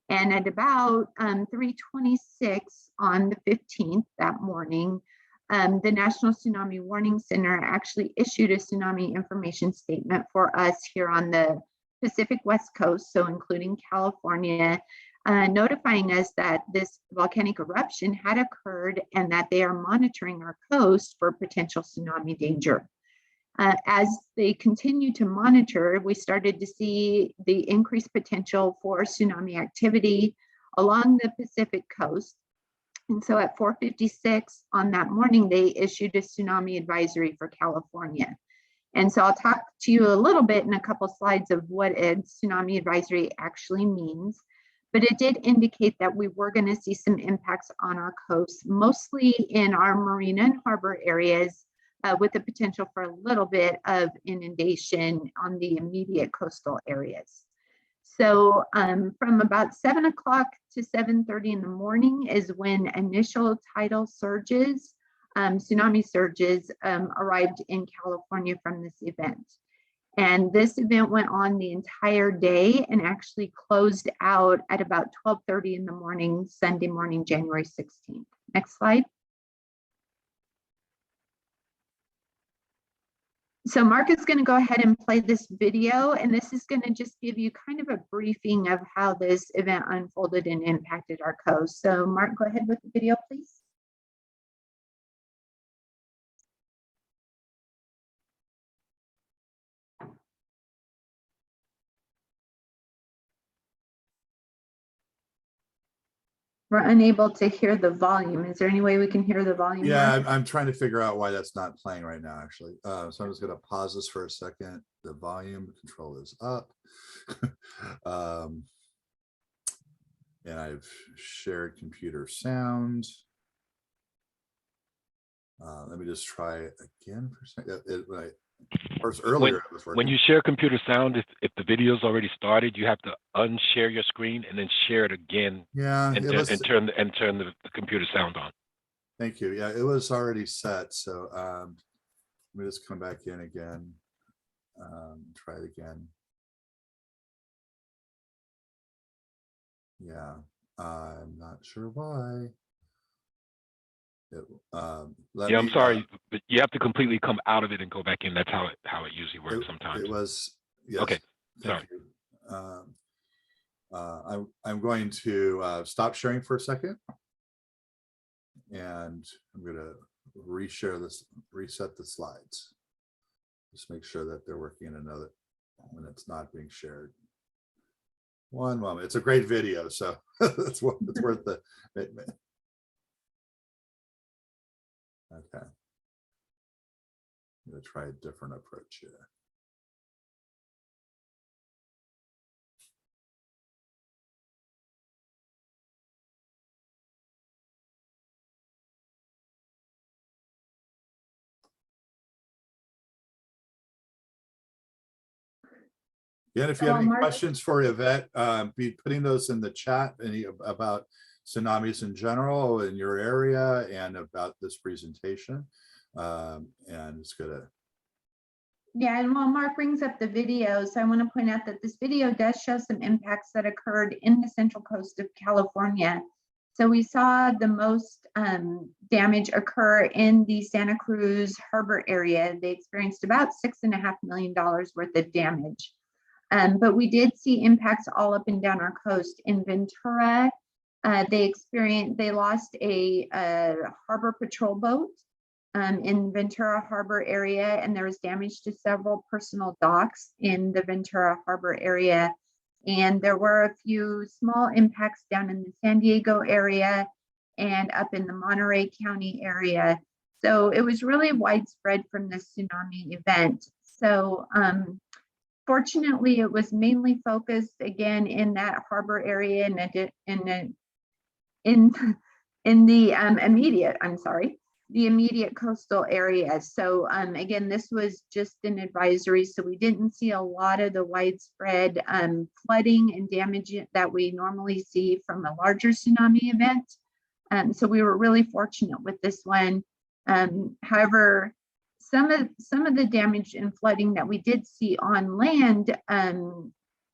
And at about 3:26 on the 15th that morning, the National Tsunami Warning Center actually issued a tsunami information statement for us here on the Pacific West Coast, so including California, notifying us that this volcanic eruption had occurred and that they are monitoring our coast for potential tsunami danger. As they continue to monitor, we started to see the increased potential for tsunami activity along the Pacific coast. And so at 4:56 on that morning, they issued a tsunami advisory for California. And so I'll talk to you a little bit in a couple slides of what a tsunami advisory actually means. But it did indicate that we were going to see some impacts on our coast, mostly in our marina and harbor areas, with the potential for a little bit of inundation on the immediate coastal areas. So from about 7 o'clock to 7:30 in the morning is when initial tidal surges, tsunami surges, arrived in California from this event. And this event went on the entire day and actually closed out at about 12:30 in the morning, Sunday morning, January 16th. Next slide. So Mark is going to go ahead and play this video, and this is going to just give you kind of a briefing of how this event unfolded and impacted our coast. So Mark, go ahead with the video, please. We're unable to hear the volume. Is there any way we can hear the volume? Yeah, Mark? I'm trying to figure out why that's not playing right now, actually. So I'm just going to pause this for a second. The volume control is up. And I've shared computer sound. Let me just try again for a second. Of course, earlier it was working. When you share computer sound, if the video's already started, you have to unshare your screen and then share it again. Yeah, and turn the computer sound on. Thank you. Yeah, it was already set. So let me just come back in again. Try it again. Yeah, I'm not sure why. I'm sorry, but you have to completely come out of it and go back in. That's how it usually works sometimes. It was, yes. Okay, Thank you. I'm going to stop sharing for a second, and I'm going to reset the slides. Just make sure that they're working in another when it's not being shared. One moment. It's a great video, so it's worth the. Okay. I'm going to try a different approach here. Yeah, if you have any questions for Yvette, be putting those in the chat, any about tsunamis in general in your area and about this presentation. And it's gonna. Yeah, and while Mark brings up the videos, I want to point out that this video does show some impacts that occurred in the central coast of California. So we saw the most damage occur in the Santa Cruz harbor area. They experienced about $6.5 million worth of damage. But we did see impacts all up and down our coast. In Ventura, they lost a harbor patrol boat in Ventura Harbor area, and there was damage to several personal docks in the Ventura Harbor area. And there were a few small impacts down in the San Diego area and up in the Monterey County area. So it was really widespread from this tsunami event. So fortunately, it was mainly focused again in that harbor area and in the immediate coastal areas. So again, this was just an advisory, so we didn't see a lot of the widespread flooding and damage that we normally see from a larger tsunami event. So we were really fortunate with this one. However, some of the damage and flooding that we did see on land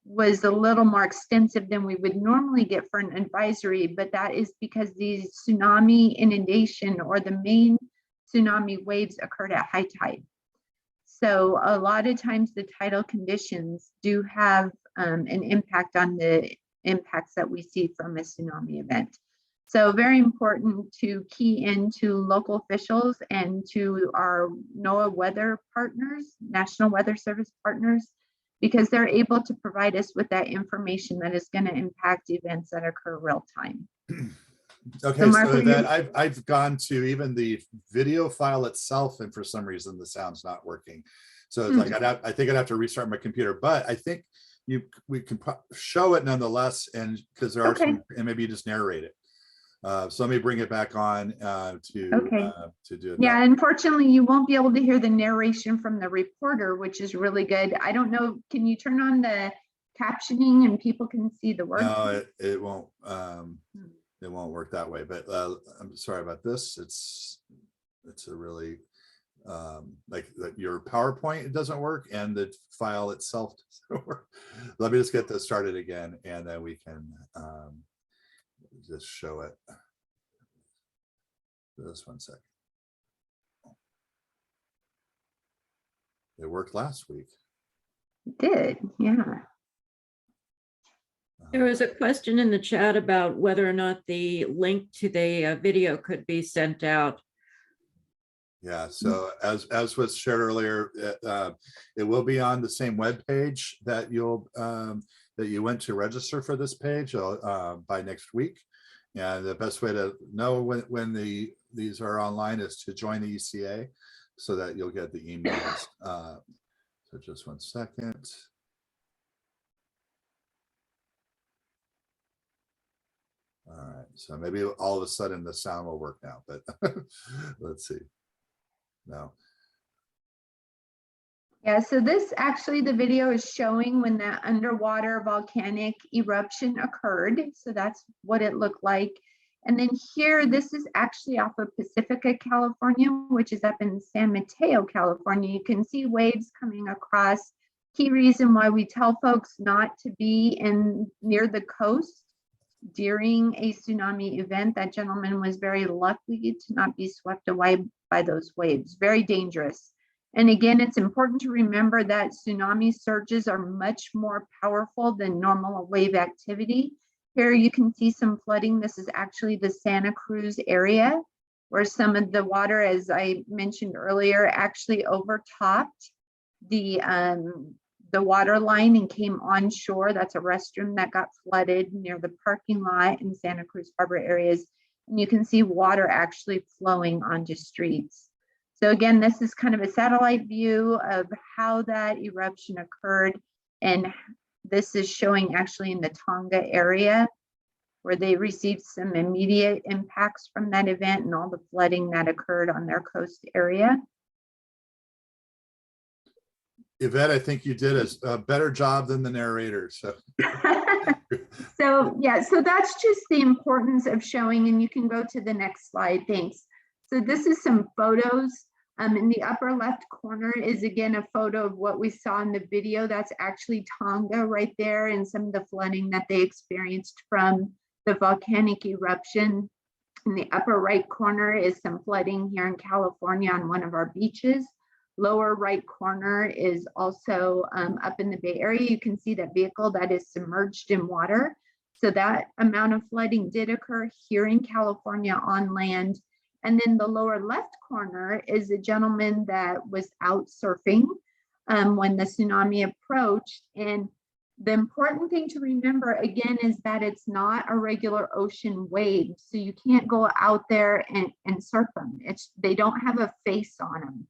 was a little more extensive than we would normally get for an advisory, but that is because the tsunami inundation or the main tsunami waves occurred at high tide. So a lot of times the tidal conditions do have an impact on the impacts that we see from a tsunami event. So very important to key into local officials and to our NOAA weather partners, National Weather Service partners, because they're able to provide us with that information that is going to impact events that occur real time. Okay, so Margaret, that I've gone to even the video file itself, and for some reason the sound's not working. So it's like I think I'd have to restart my computer, but I think we can show it nonetheless, and because there are some, and maybe you just narrate it. So let me bring it back on to do it. Yeah, unfortunately, you won't be able to hear the narration from the reporter, which is really good. I don't know, can you turn on the captioning and people can see the words? No, it won't. It won't work that way. But I'm sorry about this. It's a really like your PowerPoint, it doesn't work, and the file itself doesn't work. Let me just get this started again, and then we can just show it. Just 1 second. It worked last week. It did, yeah. There was a question in the chat about whether or not the link to the video could be sent out. Yeah, so as was shared earlier, it will be on the same web page that you went to register for this page by next week. And the best way to know when these are online is to join the ECA, so that you'll get the emails. So just 1 second. All right, so maybe all of a sudden the sound will work now, but let's see. No. Yeah, so this actually, the video is showing when that underwater volcanic eruption occurred. So that's what it looked like. And then here, this is actually off of Pacifica, California, which is up in San Mateo, California. You can see waves coming across. Key reason why we tell folks not to be near the coast during a tsunami event. That gentleman was very lucky to not be swept away by those waves. Very dangerous. And again, it's important to remember that tsunami surges are much more powerful than normal wave activity. Here you can see some flooding. This is actually the Santa Cruz area, where some of the water, as I mentioned earlier, actually overtopped the water line and came onshore. That's a restroom that got flooded near the parking lot in Santa Cruz Harbor areas. And you can see water actually flowing onto streets. So again, this is kind of a satellite view of how that eruption occurred. And this is showing actually in the Tonga area, where they received some immediate impacts from that event and all the flooding that occurred on their coast area. Yvette, I think you did a better job than the narrator. So. So yeah, so that's just the importance of showing, and you can go to the next slide, thanks. So this is some photos. In the upper left corner is again a photo of what we saw in the video. That's actually Tonga right there, and some of the flooding that they experienced from the volcanic eruption. In the upper right corner is some flooding here in California on one of our beaches. Lower right corner is also up in the Bay Area. You can see that vehicle that is submerged in water. So that amount of flooding did occur here in California on land. And then the lower left corner is a gentleman that was out surfing when the tsunami approached. And the important thing to remember again is that it's not a regular ocean wave. So you can't go out there and surf them. They don't have a face on them.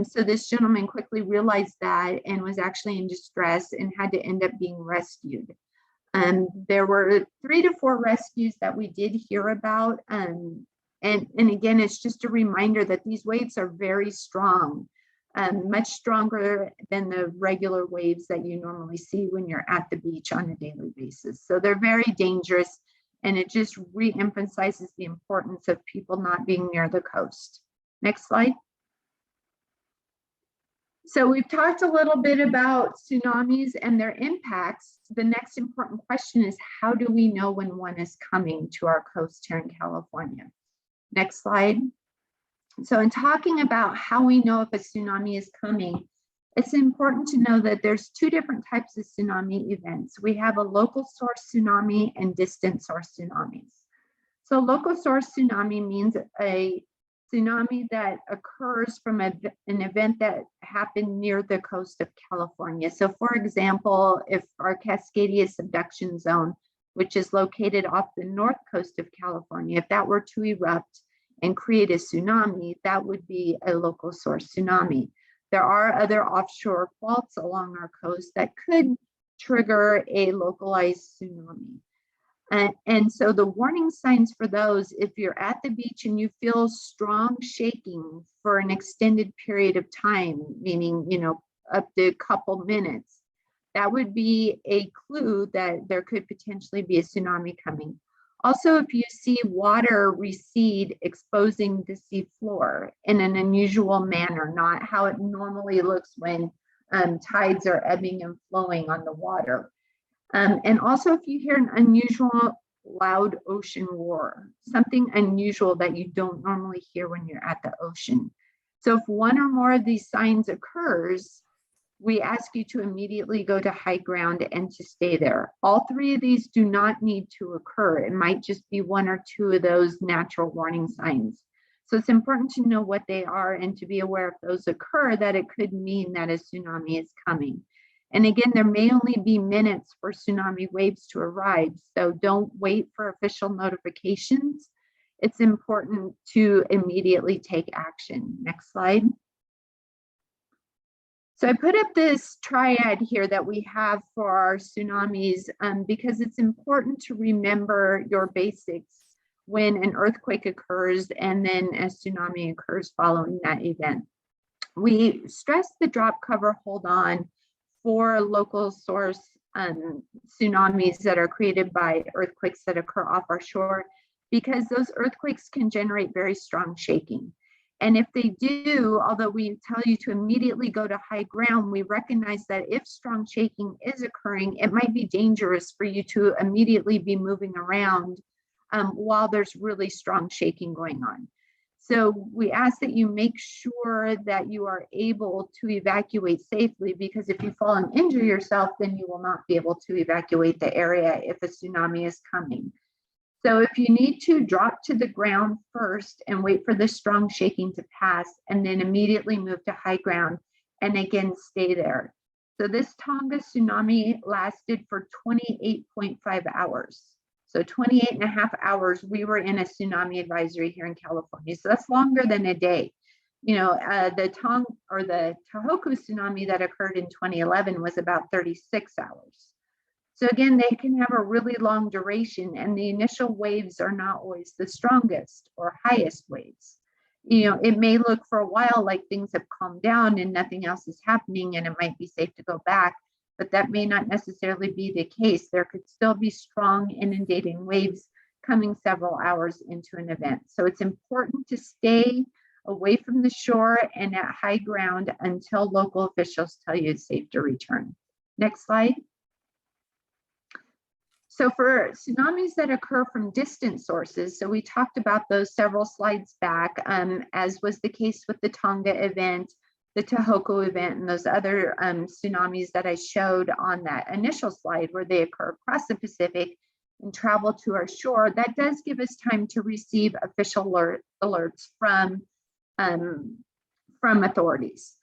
So this gentleman quickly realized that and was actually in distress and had to end up being rescued. There were 3 to 4 rescues that we did hear about. And again, it's just a reminder that these waves are very strong, much stronger than the regular waves that you normally see when you're at the beach on a daily basis. So they're very dangerous, and it just re-emphasizes the importance of people not being near the coast. Next slide. So we've talked a little bit about tsunamis and their impacts. The next important question is, how do we know when one is coming to our coast here in California? Next slide. So in talking about how we know if a tsunami is coming, it's important to know that there's two different types of tsunami events. We have a local source tsunami and distant source tsunamis. So local source tsunami means a tsunami that occurs from an event that happened near the coast of California. So for example, if our Cascadia subduction zone, which is located off the north coast of California, if that were to erupt and create a tsunami, that would be a local source tsunami. There are other offshore faults along our coast that could trigger a localized tsunami. And so the warning signs for those, if you're at the beach and you feel strong shaking for an extended period of time, meaning, up to a couple minutes, that would be a clue that there could potentially be a tsunami coming. Also, if you see water recede, exposing the sea floor in an unusual manner, not how it normally looks when tides are ebbing and flowing on the water. And also if you hear an unusual loud ocean roar, something unusual that you don't normally hear when you're at the ocean. So if one or more of these signs occurs, we ask you to immediately go to high ground and to stay there. All three of these do not need to occur. It might just be one or two of those natural warning signs. So it's important to know what they are and to be aware if those occur, that it could mean that a tsunami is coming. And again, there may only be minutes for tsunami waves to arrive, so don't wait for official notifications. It's important to immediately take action. Next slide. So I put up this triad here that we have for our tsunamis because it's important to remember your basics when an earthquake occurs and then a tsunami occurs following that event. We stress the drop, cover, hold on for local source tsunamis that are created by earthquakes that occur off our shore, because those earthquakes can generate very strong shaking. And if they do, although we tell you to immediately go to high ground, we recognize that if strong shaking is occurring, it might be dangerous for you to immediately be moving around while there's really strong shaking going on. So we ask that you make sure that you are able to evacuate safely, because if you fall and injure yourself, then you will not be able to evacuate the area if a tsunami is coming. So if you need to, drop to the ground first and wait for the strong shaking to pass, and then immediately move to high ground and again stay there. So this Tonga tsunami lasted for 28.5 hours. So 28.5 hours, we were in a tsunami advisory here in California. So that's longer than a day. The Tohoku tsunami that occurred in 2011 was about 36 hours. So again, they can have a really long duration, and the initial waves are not always the strongest or highest waves. It may look for a while like things have calmed down and nothing else is happening and it might be safe to go back, but that may not necessarily be the case. There could still be strong inundating waves coming several hours into an event. So it's important to stay away from the shore and at high ground until local officials tell you it's safe to return. Next slide. So for tsunamis that occur from distant sources, so we talked about those several slides back, as was the case with the Tonga event, the Tohoku event, and those other tsunamis that I showed on that initial slide where they occur across the Pacific and travel to our shore. That does give us time to receive official alerts from authorities.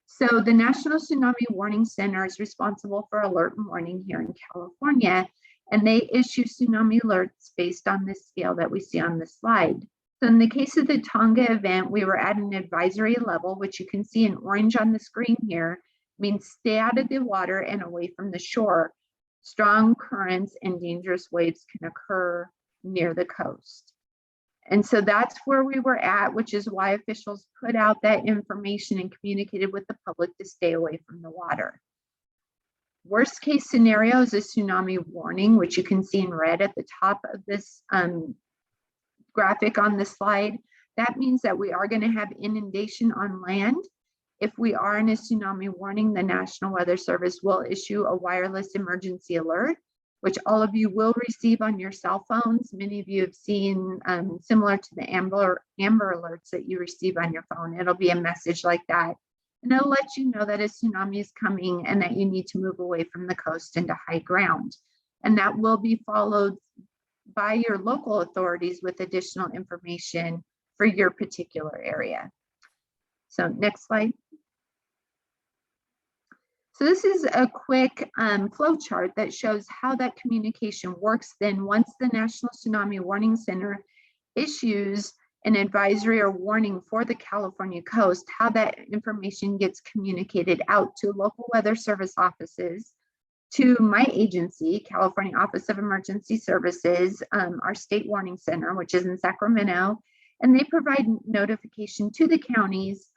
So the National Tsunami Warning Center is responsible for alert and warning here in California, and they issue tsunami alerts based on this scale that we see on the slide. So in the case of the Tonga event, we were at an advisory level, which you can see in orange on the screen here, means stay out of the water and away from the shore. Strong currents and dangerous waves can occur near the coast. And so that's where we were at, which is why officials put out that information and communicated with the public to stay away from the water. Worst case scenario is a tsunami warning, which you can see in red at the top of this graphic on the slide. That means that we are going to have inundation on land. If we are in a tsunami warning, the National Weather Service will issue a wireless emergency alert, which all of you will receive on your cell phones. Many of you have seen similar to the amber alerts that you receive on your phone. It'll be a message like that. And it'll let you know that a tsunami is coming and that you need to move away from the coast into high ground. And that will be followed by your local authorities with additional information for your particular area. So next slide. So this is a quick flow chart that shows how that communication works then once the National Tsunami Warning Center issues an advisory or warning for the California coast, how that information gets communicated out to local weather service offices, to my agency, California Office of Emergency Services, our state warning center, which is in Sacramento, and they provide notification to the counties,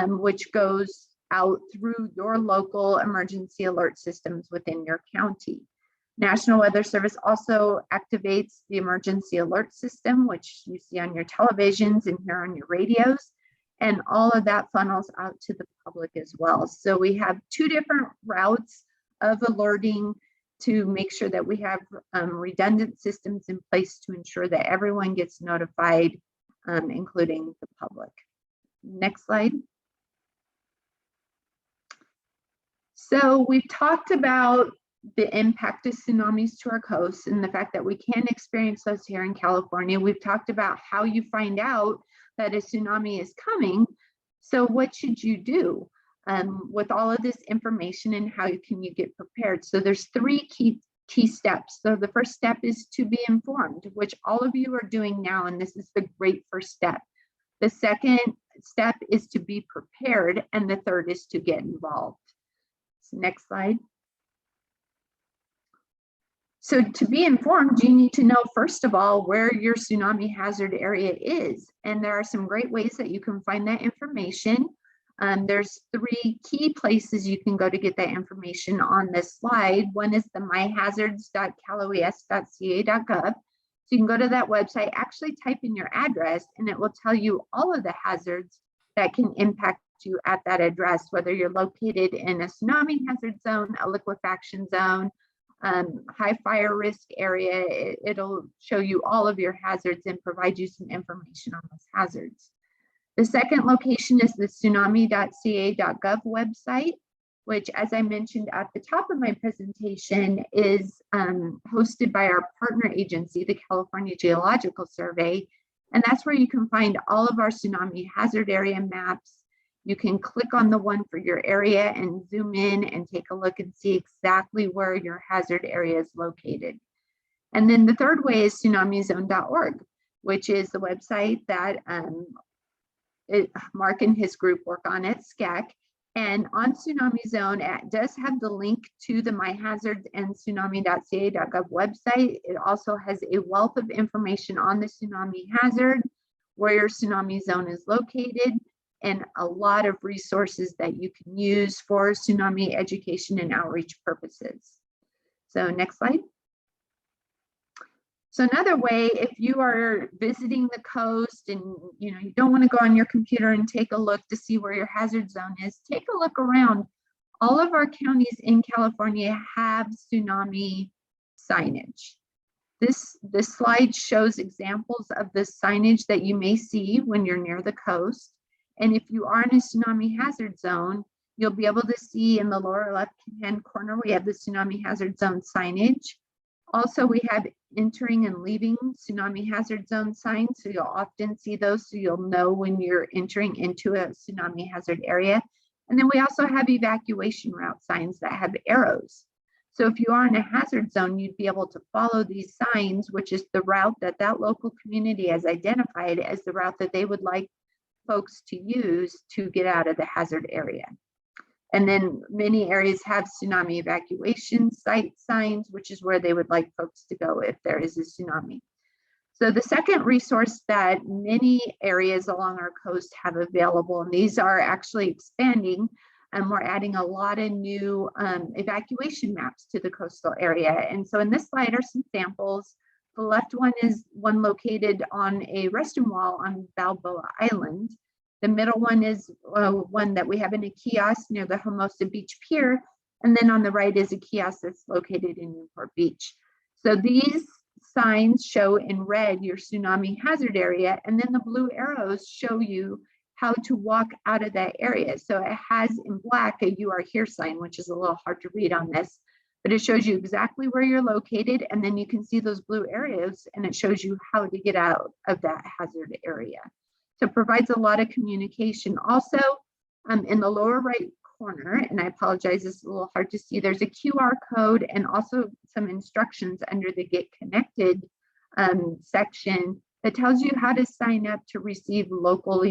which goes out through your local emergency alert systems within your county. National Weather Service also activates the emergency alert system, which you see on your televisions and hear on your radios, and all of that funnels out to the public as well. So we have two different routes of alerting to make sure that we have redundant systems in place to ensure that everyone gets notified, including the public. Next slide. So we've talked about the impact of tsunamis to our coast and the fact that we can experience those here in California. We've talked about how you find out that a tsunami is coming. So what should you do with all of this information, and how can you get prepared? So there's three key steps. So the first step is to be informed, which all of you are doing now, and this is the great first step. The second step is to be prepared, and the third is to get involved. So next slide. So to be informed, you need to know, first of all, where your tsunami hazard area is. And there are some great ways that you can find that information. There's three key places you can go to get that information on this slide. One is the myhazards.caloes.ca.gov. So you can go to that website, actually type in your address, and it will tell you all of the hazards that can impact you at that address, whether you're located in a tsunami hazard zone, a liquefaction zone, high fire risk area. It'll show you all of your hazards and provide you some information on those hazards. The second location is the tsunami.ca.gov website, which, as I mentioned at the top of my presentation, is hosted by our partner agency, the California Geological Survey. And that's where you can find all of our tsunami hazard area maps. You can click on the one for your area and zoom in and take a look and see exactly where your hazard area is located. And then the third way is tsunamizone.org, which is the website that Mark and his group work on at SCAC. And on Tsunami Zone, it does have the link to the My Hazards and tsunami.ca.gov website. It also has a wealth of information on the tsunami hazard, where your tsunami zone is located, and a lot of resources that you can use for tsunami education and outreach purposes. So next slide. So another way, if you are visiting the coast and you don't want to go on your computer and take a look to see where your hazard zone is, take a look around. All of our counties in California have tsunami signage. This slide shows examples of the signage that you may see when you're near the coast. And if you are in a tsunami hazard zone, you'll be able to see in the lower left-hand corner, we have the tsunami hazard zone signage. Also, we have entering and leaving tsunami hazard zone signs. So you'll often see those, so you'll know when you're entering into a tsunami hazard area. And then we also have evacuation route signs that have arrows. So if you are in a hazard zone, you'd be able to follow these signs, which is the route that that local community has identified as the route that they would like folks to use to get out of the hazard area. And then many areas have tsunami evacuation site signs, which is where they would like folks to go if there is a tsunami. So the second resource that many areas along our coast have available, and these are actually expanding, and we're adding a lot of new evacuation maps to the coastal area. And so in this slide are some samples. The left one is one located on a restroom wall on Balboa Island. The middle one is one that we have in a kiosk near the Hermosa Beach Pier. And then on the right is a kiosk that's located in Newport Beach. So these signs show in red your tsunami hazard area, and then the blue arrows show you how to walk out of that area. So it has in black a "You are here" sign, which is a little hard to read on this, but it shows you exactly where you're located, and then you can see those blue arrows and it shows you how to get out of that hazard area. So it provides a lot of communication. Also, in the lower right corner, and I apologize, it's a little hard to see, there's a QR code and also some instructions under the Get Connected section that tells you how to sign up to receive local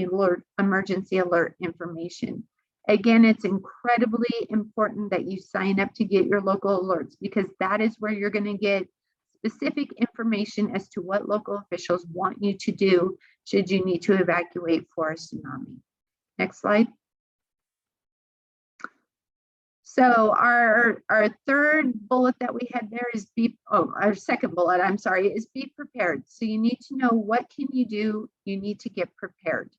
emergency alert information. Again, it's incredibly important that you sign up to get your local alerts, because that is where you're going to get specific information as to what local officials want you to do should you need to evacuate for a tsunami. Next slide. So our third bullet that we had there is our second bullet, I'm sorry, is be prepared. So you need to know what can you do, you need to get prepared.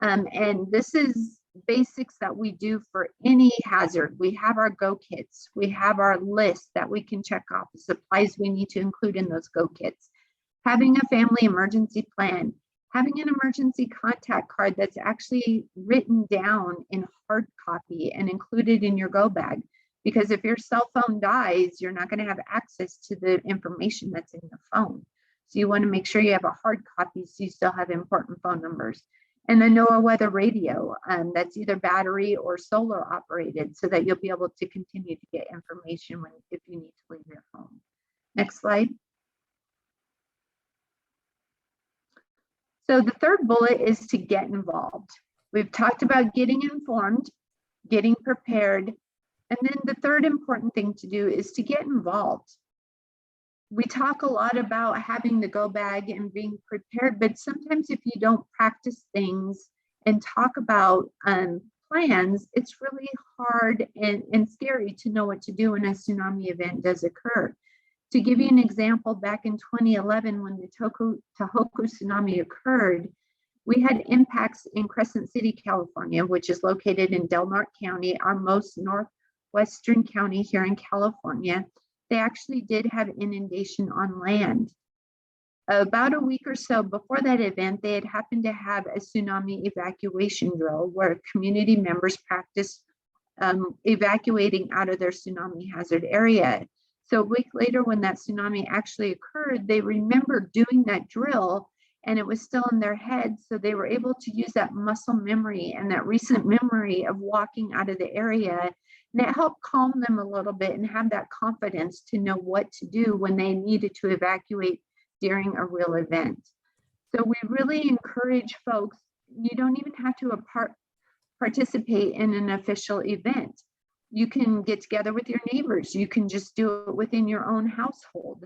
And this is basics that we do for any hazard. We have our go kits, we have our list that we can check off the supplies we need to include in those go kits. Having a family emergency plan, having an emergency contact card that's actually written down in hard copy and included in your go bag. Because if your cell phone dies, you're not going to have access to the information that's in your phone. So you want to make sure you have a hard copy so you still have important phone numbers. And a NOAA weather radio that's either battery or solar operated, so that you'll be able to continue to get information if you need to leave your home. Next slide. So the third bullet is to get involved. We've talked about getting informed, getting prepared, and then the third important thing to do is to get involved. We talk a lot about having the go bag and being prepared, but sometimes if you don't practice things and talk about plans, it's really hard and scary to know what to do when a tsunami event does occur. To give you an example, back in 2011, when the Tohoku tsunami occurred, we had impacts in Crescent City, California, which is located in Del Norte County, our most northwestern county here in California. They actually did have inundation on land. About a week or so before that event, they had happened to have a tsunami evacuation drill where community members practiced evacuating out of their tsunami hazard area. So a week later, when that tsunami actually occurred, they remembered doing that drill and it was still in their heads. So they were able to use that muscle memory and that recent memory of walking out of the area. And it helped calm them a little bit and have that confidence to know what to do when they needed to evacuate during a real event. So we really encourage folks, you don't even have to participate in an official event. You can get together with your neighbors. You can just do it within your own household.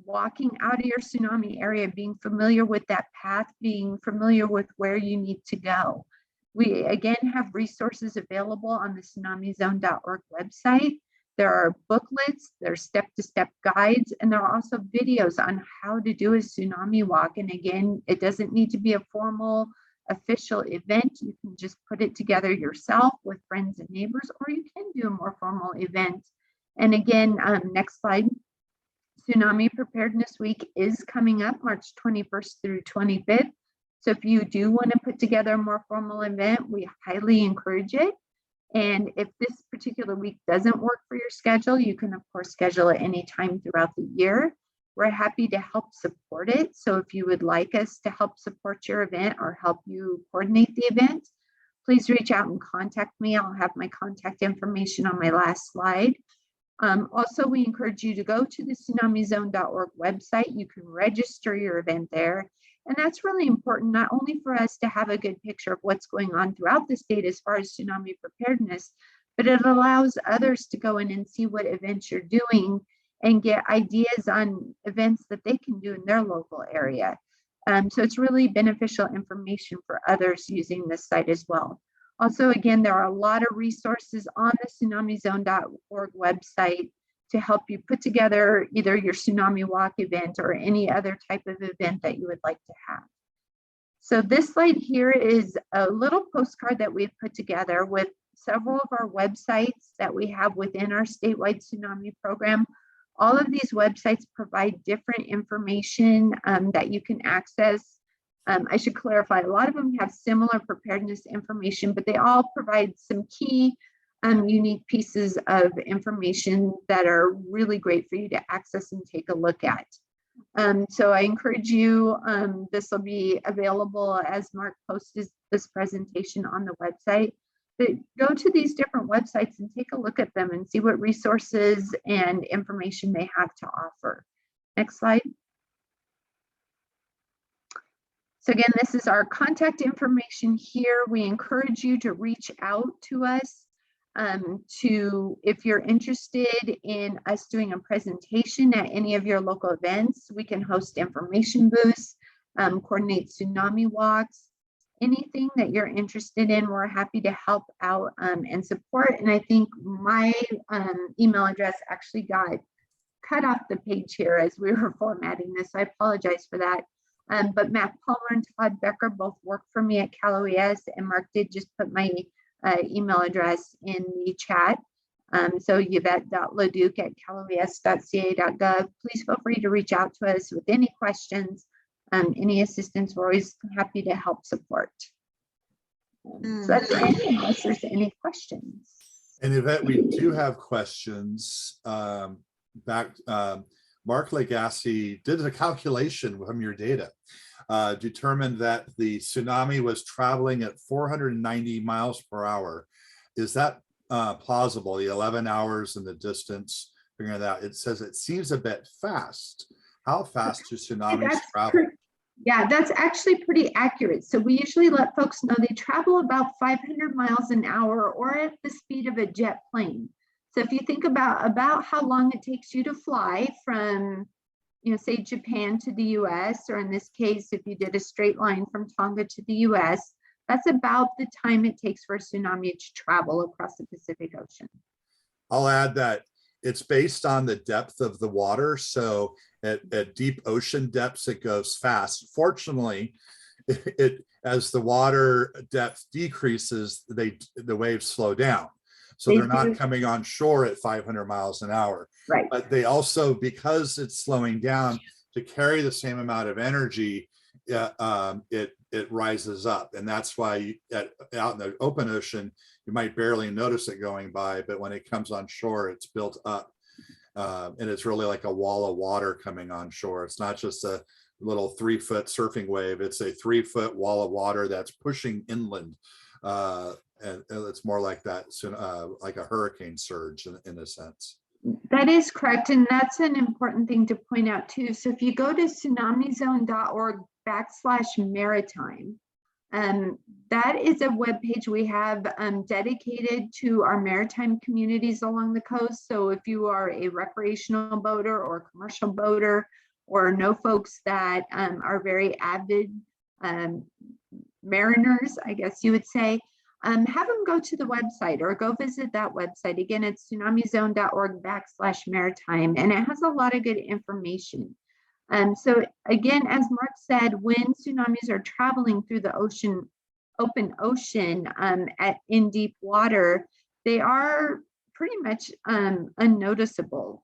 Walking out of your tsunami area, being familiar with that path, being familiar with where you need to go. We again have resources available on the tsunamizone.org website. There are booklets, there's step-to-step guides, and there are also videos on how to do a tsunami walk. And again, it doesn't need to be a formal official event. You can just put it together yourself with friends and neighbors, or you can do a more formal event. And again, next slide. Tsunami Preparedness Week is coming up March 21st through 25th. So if you do want to put together a more formal event, we highly encourage it. And if this particular week doesn't work for your schedule, you can of course schedule it anytime throughout the year. We're happy to help support it. So if you would like us to help support your event or help you coordinate the event, please reach out and contact me. I'll have my contact information on my last slide. Also, we encourage you to go to the tsunamizone.org website. You can register your event there. And that's really important, not only for us to have a good picture of what's going on throughout the state as far as tsunami preparedness, but it allows others to go in and see what events you're doing and get ideas on events that they can do in their local area. So it's really beneficial information for others using this site as well. Also, again, there are a lot of resources on the tsunamizone.org website to help you put together either your tsunami walk event or any other type of event that you would like to have. So this slide here is a little postcard that we've put together with several of our websites that we have within our statewide tsunami program. All of these websites provide different information that you can access. I should clarify, a lot of them have similar preparedness information, but they all provide some key unique pieces of information that are really great for you to access and take a look at. So I encourage you, this will be available as Mark posts this presentation on the website. But go to these different websites and take a look at them and see what resources and information they have to offer. Next slide. So again, this is our contact information here. We encourage you to reach out to us if you're interested in us doing a presentation at any of your local events. We can host information booths, coordinate tsunami walks, anything that you're interested in. We're happy to help out and support. And I think my email address actually got cut off the page here as we were formatting this, so I apologize for that. But Matt Palmer and Todd Becker both work for me at Cal OES, and Mark did just put my email address in the chat. So Yvette.LaDuke at caloes.ca.gov. Please feel free to reach out to us with any questions, any assistance. We're always happy to help support. So that's it, unless there's any questions. And Yvette, we do have questions. Mark Legacy did a calculation from your data, determined that the tsunami was traveling at 490 miles per hour. Is that plausible? The 11 hours and the distance, figuring that out. It says it seems a bit fast. How fast do tsunamis travel? Yeah, that's actually pretty accurate. So we usually let folks know they travel about 500 miles an hour or at the speed of a jet plane. So if you think about how long it takes you to fly from, say Japan to the US, or in this case, if you did a straight line from Tonga to the US, that's about the time it takes for a tsunami to travel across the Pacific Ocean. I'll add that it's based on the depth of the water. So at deep ocean depths, it goes fast. Fortunately, as the water depth decreases, the waves slow down. So they're not coming on shore at 500 miles an hour. Right. But they also, because it's slowing down, to carry the same amount of energy, it rises up. And that's why out in the open ocean, you might barely notice it going by, but when it comes on shore, it's built up. And it's really like a wall of water coming on shore. It's not just a little 3-foot surfing wave. It's a 3-foot wall of water that's pushing inland. And it's more like that, like a hurricane surge in a sense. That is correct. And that's an important thing to point out too. So if you go to tsunamizone.org/maritime, that is a webpage we have dedicated to our maritime communities along the coast. So if you are a recreational boater or commercial boater, or know folks that are very avid mariners, I guess you would say, have them go to the website or go visit that website. Again, it's tsunamizone.org/maritime, and it has a lot of good information. So again, as Mark said, when tsunamis are traveling through the open ocean in deep water, they are pretty much unnoticeable.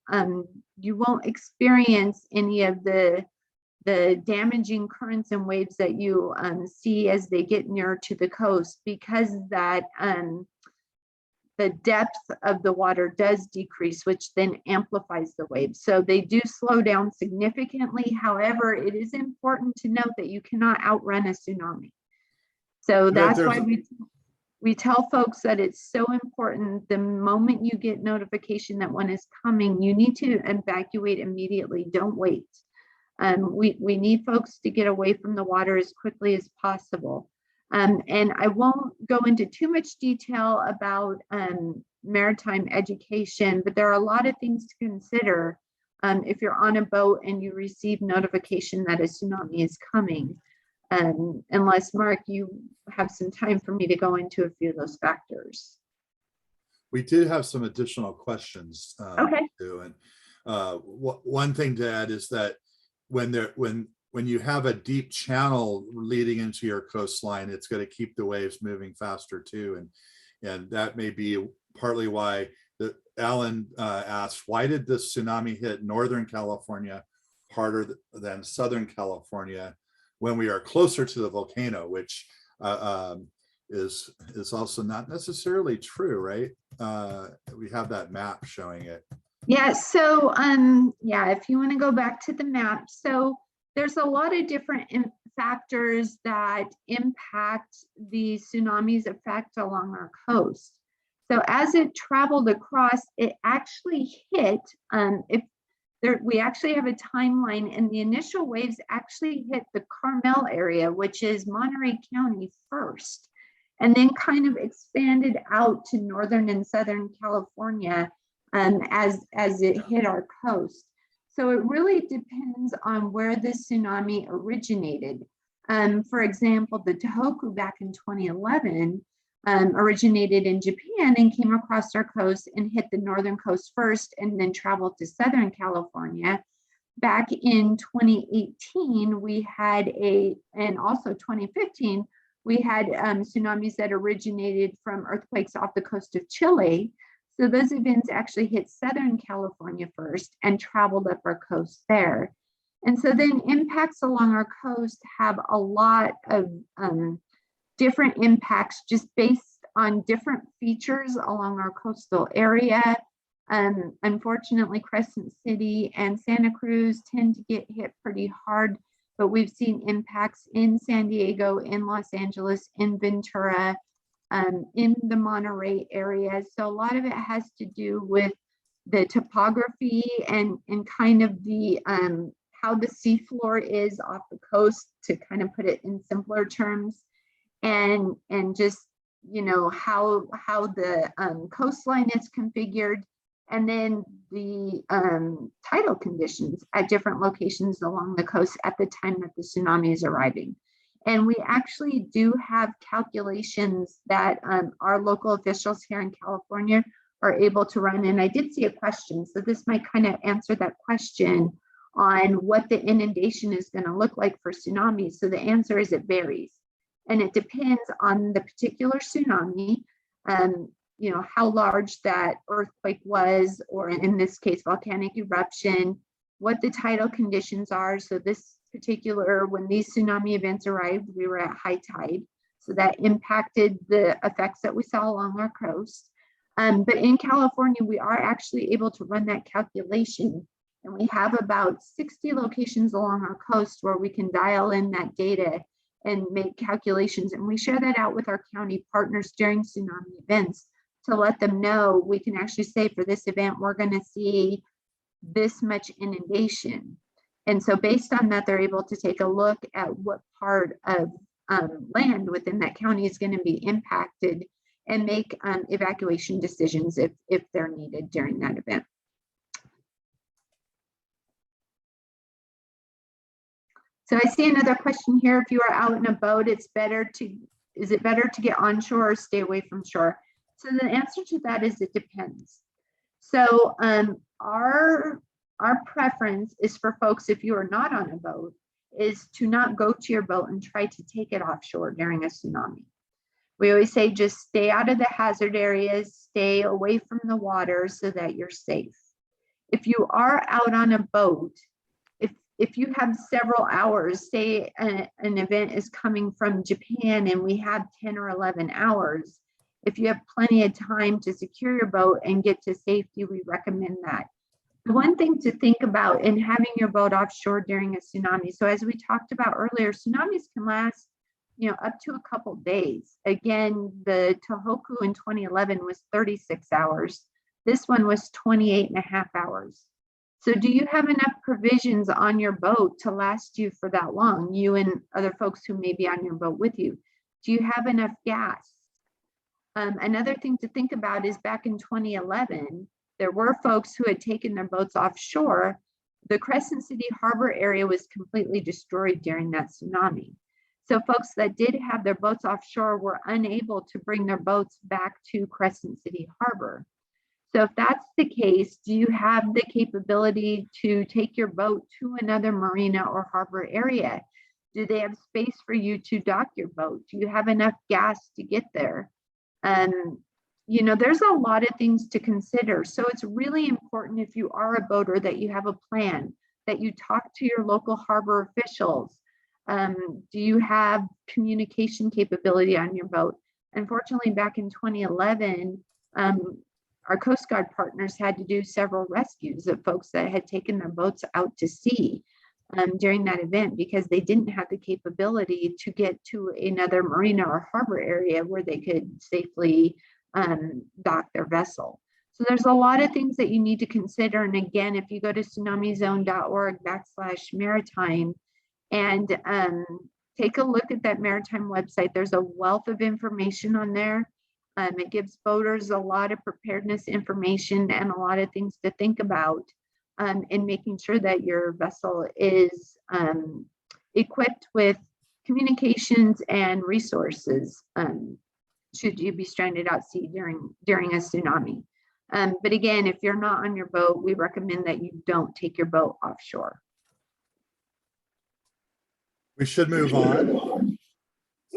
You won't experience any of the damaging currents and waves that you see as they get near to the coast, because that the depth of the water does decrease, which then amplifies the waves. So they do slow down significantly. However, it is important to note that you cannot outrun a tsunami. So that's why we tell folks that it's so important. The moment you get notification that one is coming, you need to evacuate immediately. Don't wait. We need folks to get away from the water as quickly as possible. And I won't go into too much detail about maritime education, but there are a lot of things to consider if you're on a boat and you receive notification that a tsunami is coming. Unless, Mark, you have some time for me to go into a few of those factors. We did have some additional questions. Okay. Too. And one thing to add is that when when you have a deep channel leading into your coastline, it's going to keep the waves moving faster too. And that may be partly why Alan asked, why did this tsunami hit Northern California harder than Southern California when we are closer to the volcano, which is also not necessarily true, right? We have that map showing it. Yeah, so yeah, if you want to go back to the map, so there's a lot of different factors that impact the tsunami's effect along our coast. So as it traveled across, it actually hit, we actually have a timeline, and the initial waves actually hit the Carmel area, which is Monterey County first, and then kind of expanded out to Northern and Southern California as it hit our coast. So it really depends on where the tsunami originated. For example, the Tohoku back in 2011 originated in Japan and came across our coast and hit the northern coast first and then traveled to Southern California. Back in 2018, we had and also 2015, we had tsunamis that originated from earthquakes off the coast of Chile. So those events actually hit Southern California first and traveled up our coast there. And so then impacts along our coast have a lot of different impacts just based on different features along our coastal area. Unfortunately, Crescent City and Santa Cruz tend to get hit pretty hard, but we've seen impacts in San Diego, in Los Angeles, in Ventura, in the Monterey area. So a lot of it has to do with the topography and kind of the how the seafloor is off the coast, to kind of put it in simpler terms, and just, you know, how the coastline is configured, and then the tidal conditions at different locations along the coast at the time that the tsunami is arriving. And we actually do have calculations that our local officials here in California are able to run. And I did see a question, so this might kind of answer that question on what the inundation is going to look like for tsunamis. So the answer is it varies. And it depends on the particular tsunami, you know, how large that earthquake was, or in this case, volcanic eruption, what the tidal conditions are. So this particular, when these tsunami events arrived, we were at high tide. So that impacted the effects that we saw along our coast. But in California, we are actually able to run that calculation. And we have about 60 locations along our coast where we can dial in that data and make calculations. And we share that out with our county partners during tsunami events to let them know, we can actually say for this event, we're going to see this much inundation. And so based on that, they're able to take a look at what part of land within that county is going to be impacted and make evacuation decisions if they're needed during that event. So I see another question here. If you are out in a boat, is it better to get onshore or stay away from shore? So the answer to that is it depends. So our preference is for folks, if you are not on a boat, is to not go to your boat and try to take it offshore during a tsunami. We always say just stay out of the hazard areas, stay away from the water so that you're safe. If you are out on a boat, if you have several hours, say an event is coming from Japan and we have 10 or 11 hours, if you have plenty of time to secure your boat and get to safety, we recommend that. The one thing to think about in having your boat offshore during a tsunami, so as we talked about earlier, tsunamis can last, you know, up to a couple days. Again, the Tohoku in 2011 was 36 hours. This one was 28.5 hours. So do you have enough provisions on your boat to last you for that long, you and other folks who may be on your boat with you? Do you have enough gas? Another thing to think about is back in 2011, there were folks who had taken their boats offshore. The Crescent City harbor area was completely destroyed during that tsunami. So folks that did have their boats offshore were unable to bring their boats back to Crescent City harbor. So if that's the case, do you have the capability to take your boat to another marina or harbor area? Do they have space for you to dock your boat? Do you have enough gas to get there? You know, there's a lot of things to consider. So it's really important, if you are a boater, that you have a plan, that you talk to your local harbor officials. Do you have communication capability on your boat? Unfortunately, back in 2011, our Coast Guard partners had to do several rescues of folks that had taken their boats out to sea during that event, because they didn't have the capability to get to another marina or harbor area where they could safely dock their vessel. So there's a lot of things that you need to consider. And again, if you go to tsunamizone.org/maritime and take a look at that maritime website, there's a wealth of information on there. It gives boaters a lot of preparedness information and a lot of things to think about in making sure that your vessel is equipped with communications and resources should you be stranded at sea during a tsunami. But again, if you're not on your boat, we recommend that you don't take your boat offshore. We should move on.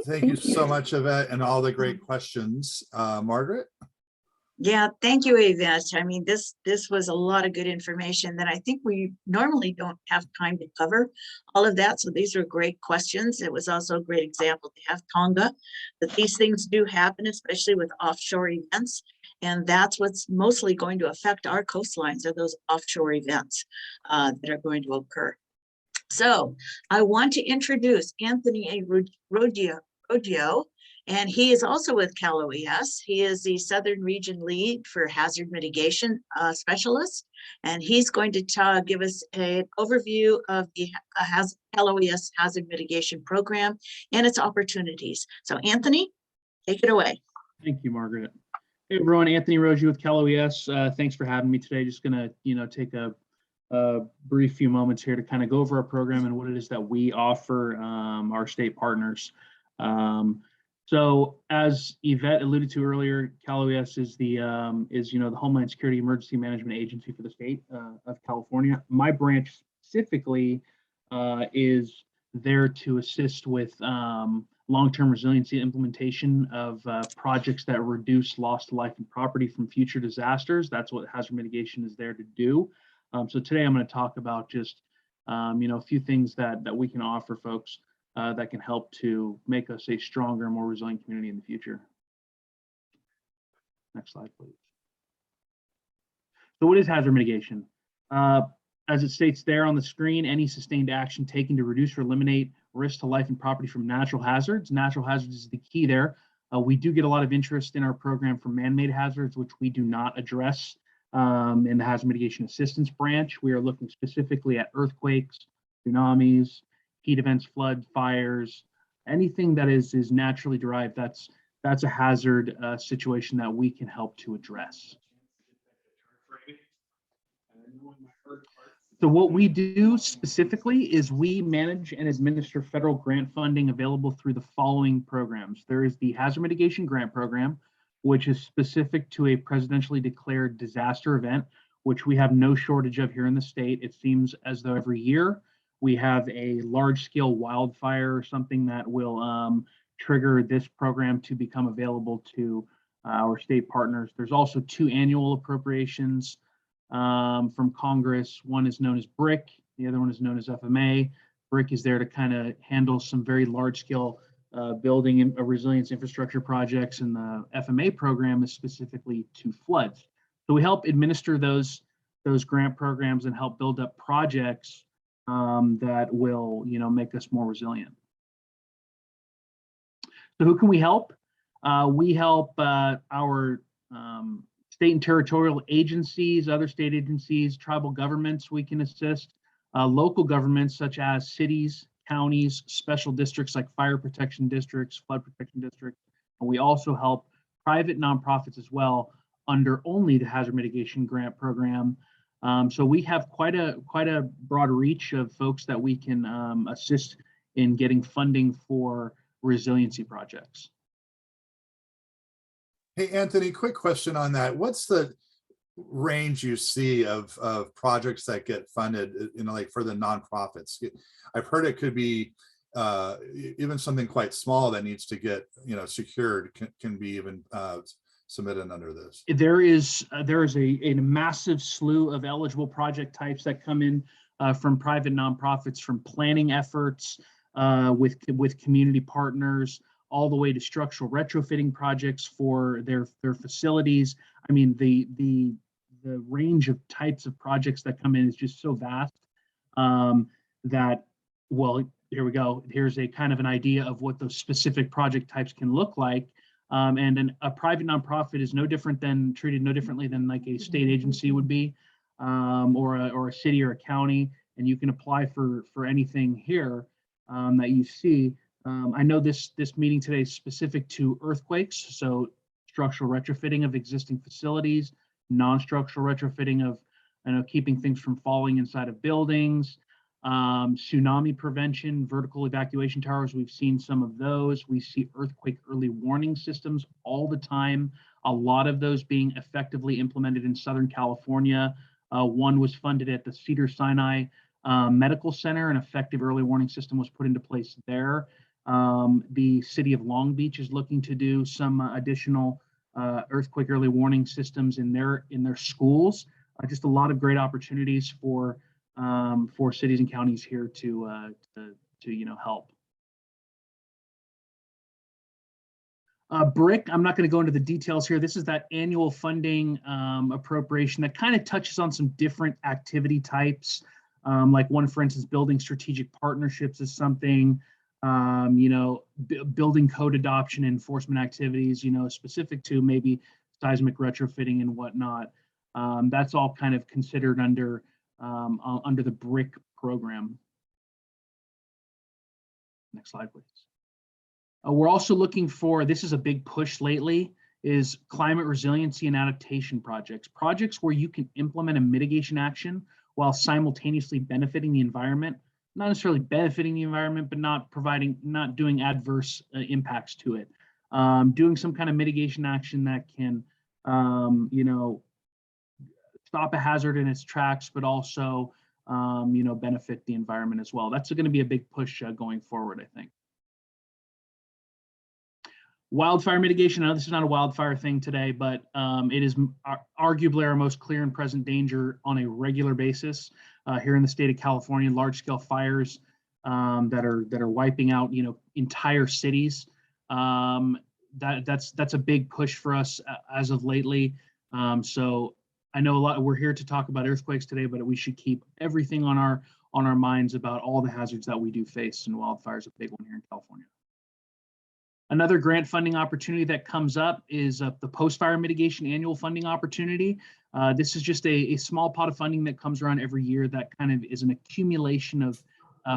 Thank you so much, Yvette, and all the great questions. Margaret? Yeah, thank you, Yvette. I mean, this was a lot of good information that I think we normally don't have time to cover all of that. So these are great questions. It was also a great example to have Tonga, that these things do happen, especially with offshore events. And that's what's mostly going to affect our coastlines, are those offshore events that are going to occur. So I want to introduce Anthony Roggio, and he is also with Cal OES. He is the Southern Region Lead for Hazard Mitigation Specialist, and he's going to give us an overview of the Cal OES Hazard Mitigation Program and its opportunities. So Anthony, take it away. Thank you, Margaret. Hey everyone, Anthony Roggio with Cal OES. Thanks for having me today. Just gonna, take a brief few moments here to kind of go over our program and what it is that we offer our state partners. So as Yvette alluded to earlier, Cal OES is the Homeland Security Emergency Management Agency for the state of California. My branch specifically is there to assist with long-term resiliency implementation of projects that reduce loss to life and property from future disasters. That's what hazard mitigation is there to do. So today I'm going to talk about just a few things that we can offer folks that can help to make us a stronger, more resilient community in the future. Next slide, please. So what is hazard mitigation? As it states there on the screen, any sustained action taken to reduce or eliminate risk to life and property from natural hazards. Natural hazards is the key there. We do get a lot of interest in our program for man-made hazards, which we do not address in the Hazard Mitigation Assistance branch. We are looking specifically at earthquakes, tsunamis, heat events, flood, fires, anything that is naturally derived. That's a hazard situation that we can help to address. So what we do specifically is we manage and administer federal grant funding available through the following programs. There is the Hazard Mitigation Grant Program, which is specific to a presidentially declared disaster event, which we have no shortage of here in the state. It seems as though every year we have a large-scale wildfire or something that will trigger this program to become available to our state partners. There's also 2 annual appropriations from Congress. One is known as BRIC, the other one is known as FMA. BRIC is there to kind of handle some very large-scale building and resilience infrastructure projects, and the FMA program is specifically to floods. So we help administer those grant programs and help build up projects that will, make us more resilient. So who can we help? We help our state and territorial agencies, other state agencies, tribal governments. We can assist local governments such as cities, counties, special districts like fire protection districts, flood protection districts. And we also help private nonprofits as well under only the Hazard Mitigation Grant Program. So we have quite a broad reach of folks that we can assist in getting funding for resiliency projects. Hey, Anthony, quick question on that. What's the range you see of projects that get funded, like for the nonprofits? I've heard it could be even something quite small that needs to get, secured can be even submitted under this. There is a massive slew of eligible project types that come in from private nonprofits, from planning efforts with community partners, all the way to structural retrofitting projects for their facilities. I mean, the range of types of projects that come in is just so vast that, well, here we go. Here's a kind of an idea of what those specific project types can look like. And a private nonprofit is treated no differently than like a state agency would be, or a city or a county. And you can apply for anything here that you see. I know this meeting today is specific to earthquakes, so structural retrofitting of existing facilities, non-structural retrofitting of, keeping things from falling inside of buildings, tsunami prevention, vertical evacuation towers. We've seen some of those. We see earthquake early warning systems all the time. A lot of those being effectively implemented in Southern California. One was funded at the Cedars-Sinai Medical Center. An effective early warning system was put into place there. The city of Long Beach is looking to do some additional earthquake early warning systems in their schools. Just a lot of great opportunities for cities and counties here to help. BRIC, I'm not going to go into the details here. This is that annual funding appropriation that kind of touches on some different activity types. Like one, for instance, building strategic partnerships is something, building code adoption and enforcement activities, specific to maybe seismic retrofitting and whatnot. That's all kind of considered under the BRIC program. Next slide, please. We're also looking for, this is a big push lately, is climate resiliency and adaptation projects. Projects where you can implement a mitigation action while simultaneously benefiting the environment, not necessarily benefiting the environment, but not doing adverse impacts to it. Doing some kind of mitigation action that can, stop a hazard in its tracks, but also, benefit the environment as well. That's going to be a big push going forward, I think. Wildfire mitigation. I know this is not a wildfire thing today, but it is arguably our most clear and present danger on a regular basis here in the state of California. Large-scale fires that are wiping out, entire cities. That's a big push for us as of lately. So I know we're here to talk about earthquakes today, but we should keep everything on our minds about all the hazards that we do face, and wildfire is a big one here in California. Another grant funding opportunity that comes up is the post-fire mitigation annual funding opportunity. This is just a small pot of funding that comes around every year that kind of is an accumulation of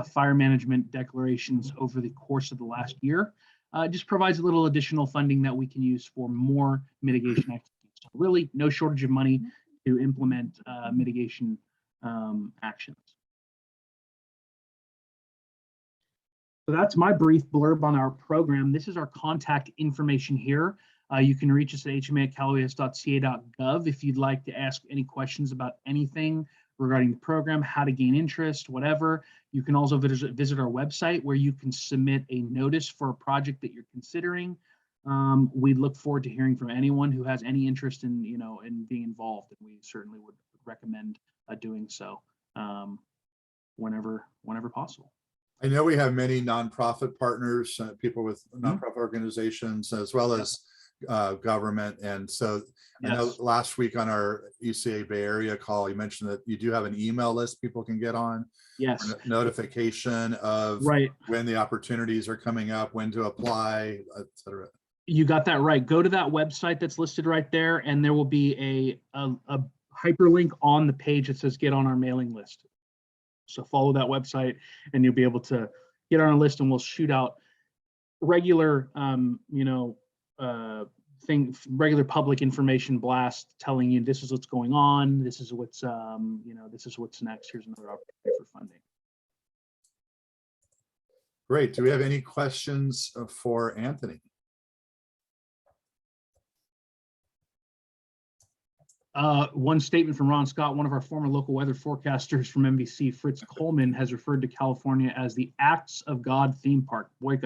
fire management declarations over the course of the last year. Just provides a little additional funding that we can use for more mitigation activities. So really no shortage of money to implement mitigation actions. So that's my brief blurb on our program. This is our contact information here. You can reach us at hma@caloes.ca.gov if you'd like to ask any questions about anything regarding the program, how to gain interest, whatever. You can also visit our website where you can submit a notice for a project that you're considering. We look forward to hearing from anyone who has any interest in, in being involved, and we certainly would recommend doing so whenever possible. I know we have many nonprofit partners, people with nonprofit organizations, as well as government. And so I know last week on our ECA Bay Area call, you mentioned that you do have an email list people can get on. Yes. Notification of when the opportunities are coming up, when to apply, et cetera. You got that right. Go to that website that's listed right there, and there will be a hyperlink on the page that says get on our mailing list. So follow that website and you'll be able to get on our list, and we'll shoot out regular, regular public information blast telling you this is what's going on. This is what's, this is what's next. Here's another opportunity for funding. Great. Do we have any questions for Anthony? one statement from Ron Scott, one of our former local weather forecasters from NBC, Fritz Coleman, has referred to California as the Acts of God theme park. Boy,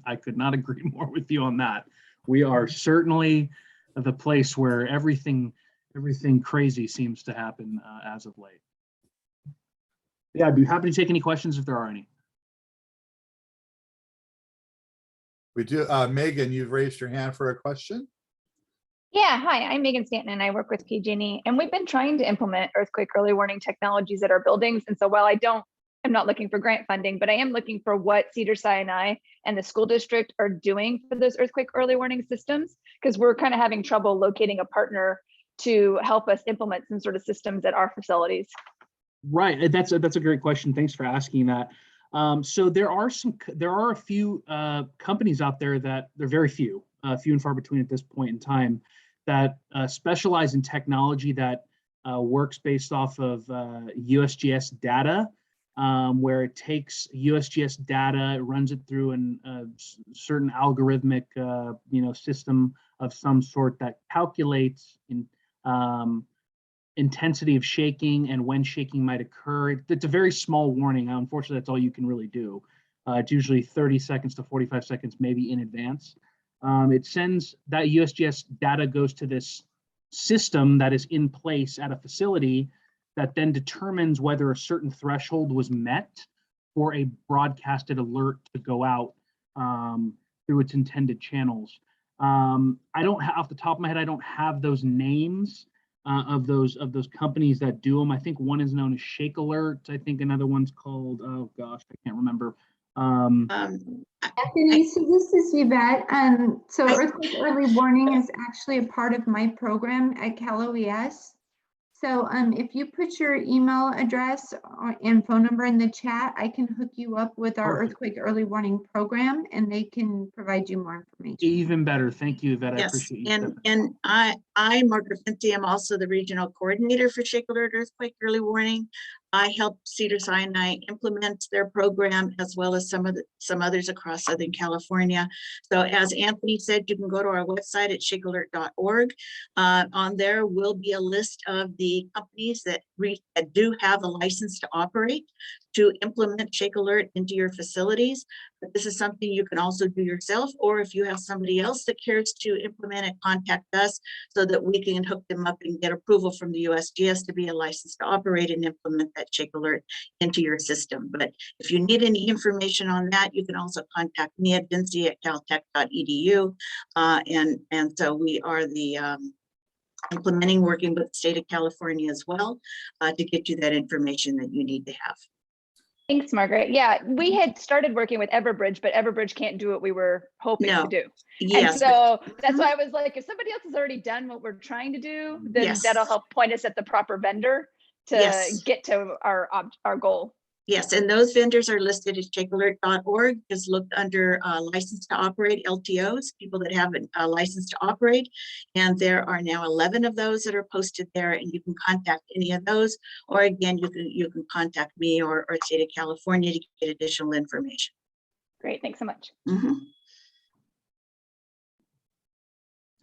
I could not agree more with you on that. We are certainly the place where everything crazy seems to happen as of late. Yeah, I'd be happy to take any questions if there are any. We do. Megan, you've raised your hand for a question. Yeah, hi, I'm Megan Stanton and I work with PG&E, and we've been trying to implement earthquake early warning technologies at our buildings. And so while I'm not looking for grant funding, but I am looking for what Cedars-Sinai and the school district are doing for those earthquake early warning systems, because we're kind of having trouble locating a partner to help us implement some sort of systems at our facilities. Right, that's a great question. Thanks for asking that. So there are a few companies out there that they're very few and far between at this point in time that specialize in technology that works based off of USGS data, where it takes USGS data, it runs it through a certain algorithmic system of some sort that calculates intensity of shaking and when shaking might occur. It's a very small warning. Unfortunately, that's all you can really do. It's usually 30 seconds to 45 seconds, maybe in advance. It sends that USGS data goes to this system that is in place at a facility that then determines whether a certain threshold was met for a broadcasted alert to go out through its intended channels. I don't have, off the top of my head, I don't have those names of those companies that do them. I think one is known as Shake Alert. I think another one's called, oh gosh, I can't remember. Anthony, so this is Yvette. So earthquake early warning is actually a part of my program at Cal OES. So if you put your email address and phone number in the chat, I can hook you up with our Perfect. earthquake early warning program, and they can provide you more information. Even better. Thank you, Yvette. I Yes, appreciate you. and I, Margaret, am also the regional coordinator for Shake Alert Earthquake Early Warning. I helped Cedars-Sinai implement their program, as well as some others across Southern California. So as Anthony said, you can go to our website at shakealert.org. On there will be a list of the companies that do have a license to operate to implement Shake Alert into your facilities. But this is something you can also do yourself, or if you have somebody else that cares to implement it, contact us so that we can hook them up and get approval from the USGS to be a license to operate and implement that Shake Alert into your system. But if you need any information on that, you can also contact me at Vinci at caltech.edu. And so we are the implementing, working with the state of California as well to get you that information that you need to have. Thanks, Margaret. Yeah, we had started working with Everbridge, but Everbridge can't do what we were hoping to do. Yes. And so that's why I was like, if somebody else has already done what we're trying to do, then Yes. that'll help point us at the proper vendor to Yes. get to our goal. Yes, and those vendors are listed at shakealert.org. Just look under license to operate, LTOs, people that have a license to operate. And there are now 11 of those that are posted there, and you can contact any of those. Or again, you can contact me or State of California to get additional information. Great, thanks so much. Mm-hmm.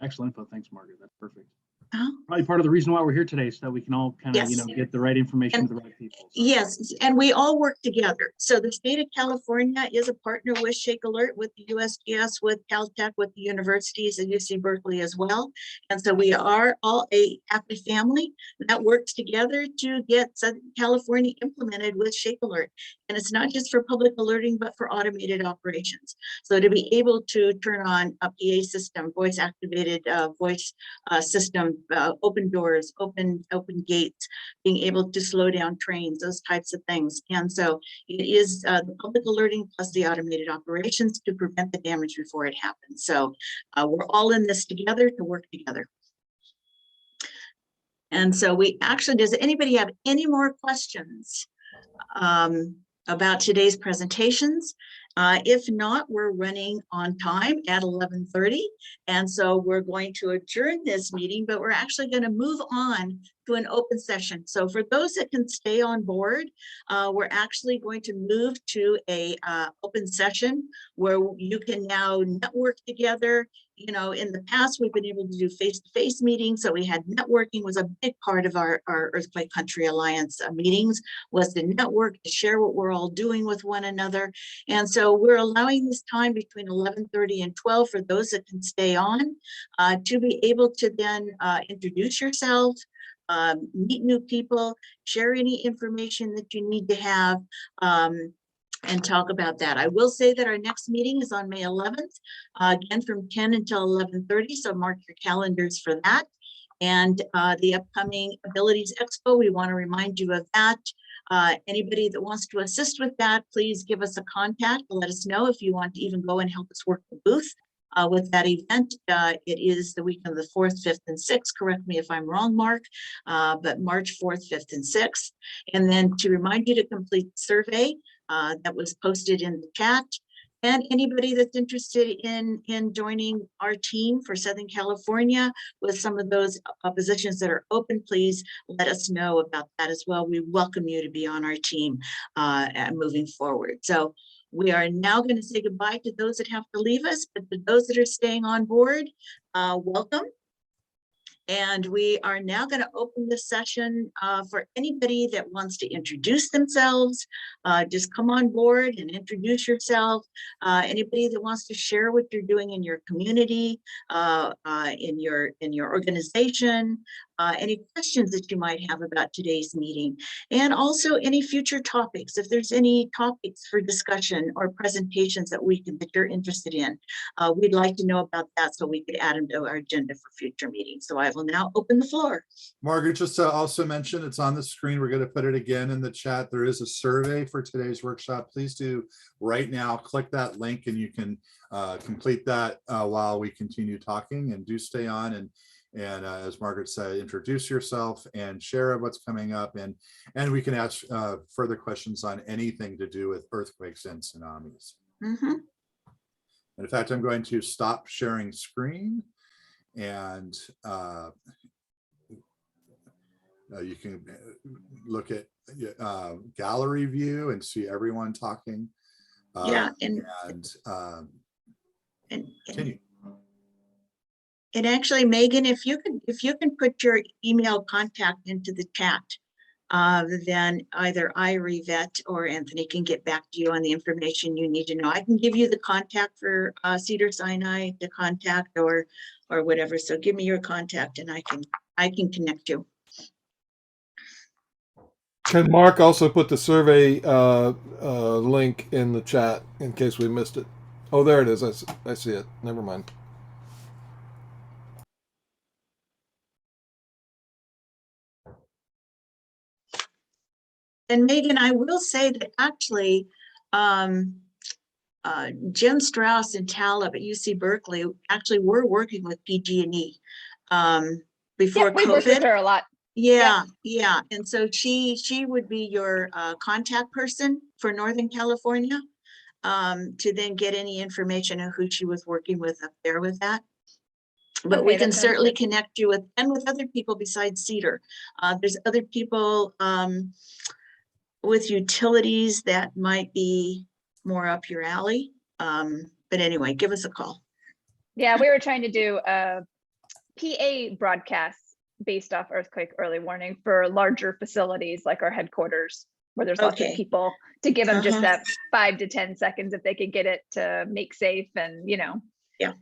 Excellent info. Thanks, Margaret. That's perfect. Uh-huh. Probably part of the reason why we're here today, so that we can all kind of, Yes. get the right information to the right people. So. Yes, and we all work together. So the state of California is a partner with Shake Alert, with the USGS, with Caltech, with the universities and UC Berkeley as well. And so we are all a happy family that works together to get Southern California implemented with Shake Alert. And it's not just for public alerting, but for automated operations. So to be able to turn on a PA system, voice activated voice system, open doors, open gates, being able to slow down trains, those types of things. And so it is the public alerting plus the automated operations to prevent the damage before it happens. So we're all in this together to work together. And so we actually, does anybody have any more questions about today's presentations? If not, we're running on time at 11:30. And so we're going to adjourn this meeting, but we're actually going to move on to an open session. So for those that can stay on board, we're actually going to move to a open session where you can now network together. You know, in the past, we've been able to do face-to-face meetings. So we had networking was a big part of our Earthquake Country Alliance meetings, was the network, to share what we're all doing with one another. And so we're allowing this time between 11:30 and 12 for those that can stay on to be able to then introduce yourself, meet new people, share any information that you need to have, and talk about that. I will say that our next meeting is on May 11th, again from 10 until 11:30. So mark your calendars for that. And the upcoming Abilities Expo, we want to remind you of that. Anybody that wants to assist with that, please give us a contact. Let us know if you want to even go and help us work the booth with that event. It is the week of the 4th, 5th, and 6th. Correct me if I'm wrong, Mark, but March 4th, 5th, and 6th. And then to remind you to complete the survey that was posted in the chat. And anybody that's interested in joining our team for Southern California with some of those positions that are open, please let us know about that as well. We welcome you to be on our team moving forward. So we are now going to say goodbye to those that have to leave us, but to those that are staying on board, welcome. And we are now going to open this session for anybody that wants to introduce themselves. Just come on board and introduce yourself. Anybody that wants to share what you're doing in your community, in your organization, any questions that you might have about today's meeting, and also any future topics. If there's any topics for discussion or presentations that you're interested in, we'd like to know about that so we could add them to our agenda for future meetings. So I will now open the floor. Margaret, just to also mention, it's on the screen. We're going to put it again in the chat. There is a survey for today's workshop. Please do right now, click that link and you can complete that while we continue talking, and do stay on. And as Margaret said, introduce yourself and share what's coming up, and we can ask further questions on anything to do with earthquakes and tsunamis. Mm-hmm. In fact, I'm going to stop sharing screen, and you can look at gallery view and see everyone talking. Yeah, and continue. And actually, Megan, if you can put your email contact into the chat, then either I or Yvette or Anthony can get back to you on the information you need to know. I can give you the contact for Cedars-Sinai to contact or whatever. So give me your contact and I can connect you. Can Mark also put the survey link in the chat in case we missed it? Oh, there it is. I see it. Never mind. And Megan, I will say that actually, Jen Strauss and Talib at UC Berkeley actually were working with PG&E before We worked with COVID. her a lot. Yeah. And so she would be your contact person for Northern California to then get any information on who she was working with up there with that. But Okay, we that can sounds certainly good. connect you with other people besides Cedar. There's other people with utilities that might be more up your alley. But anyway, give us a call. Yeah, we were trying to do a PA broadcast based off earthquake early warning for larger facilities like our headquarters, where there's lots of Okay. people, to give them just Uh-huh. that 5 to 10 seconds if they could get it to make safe, and Yeah.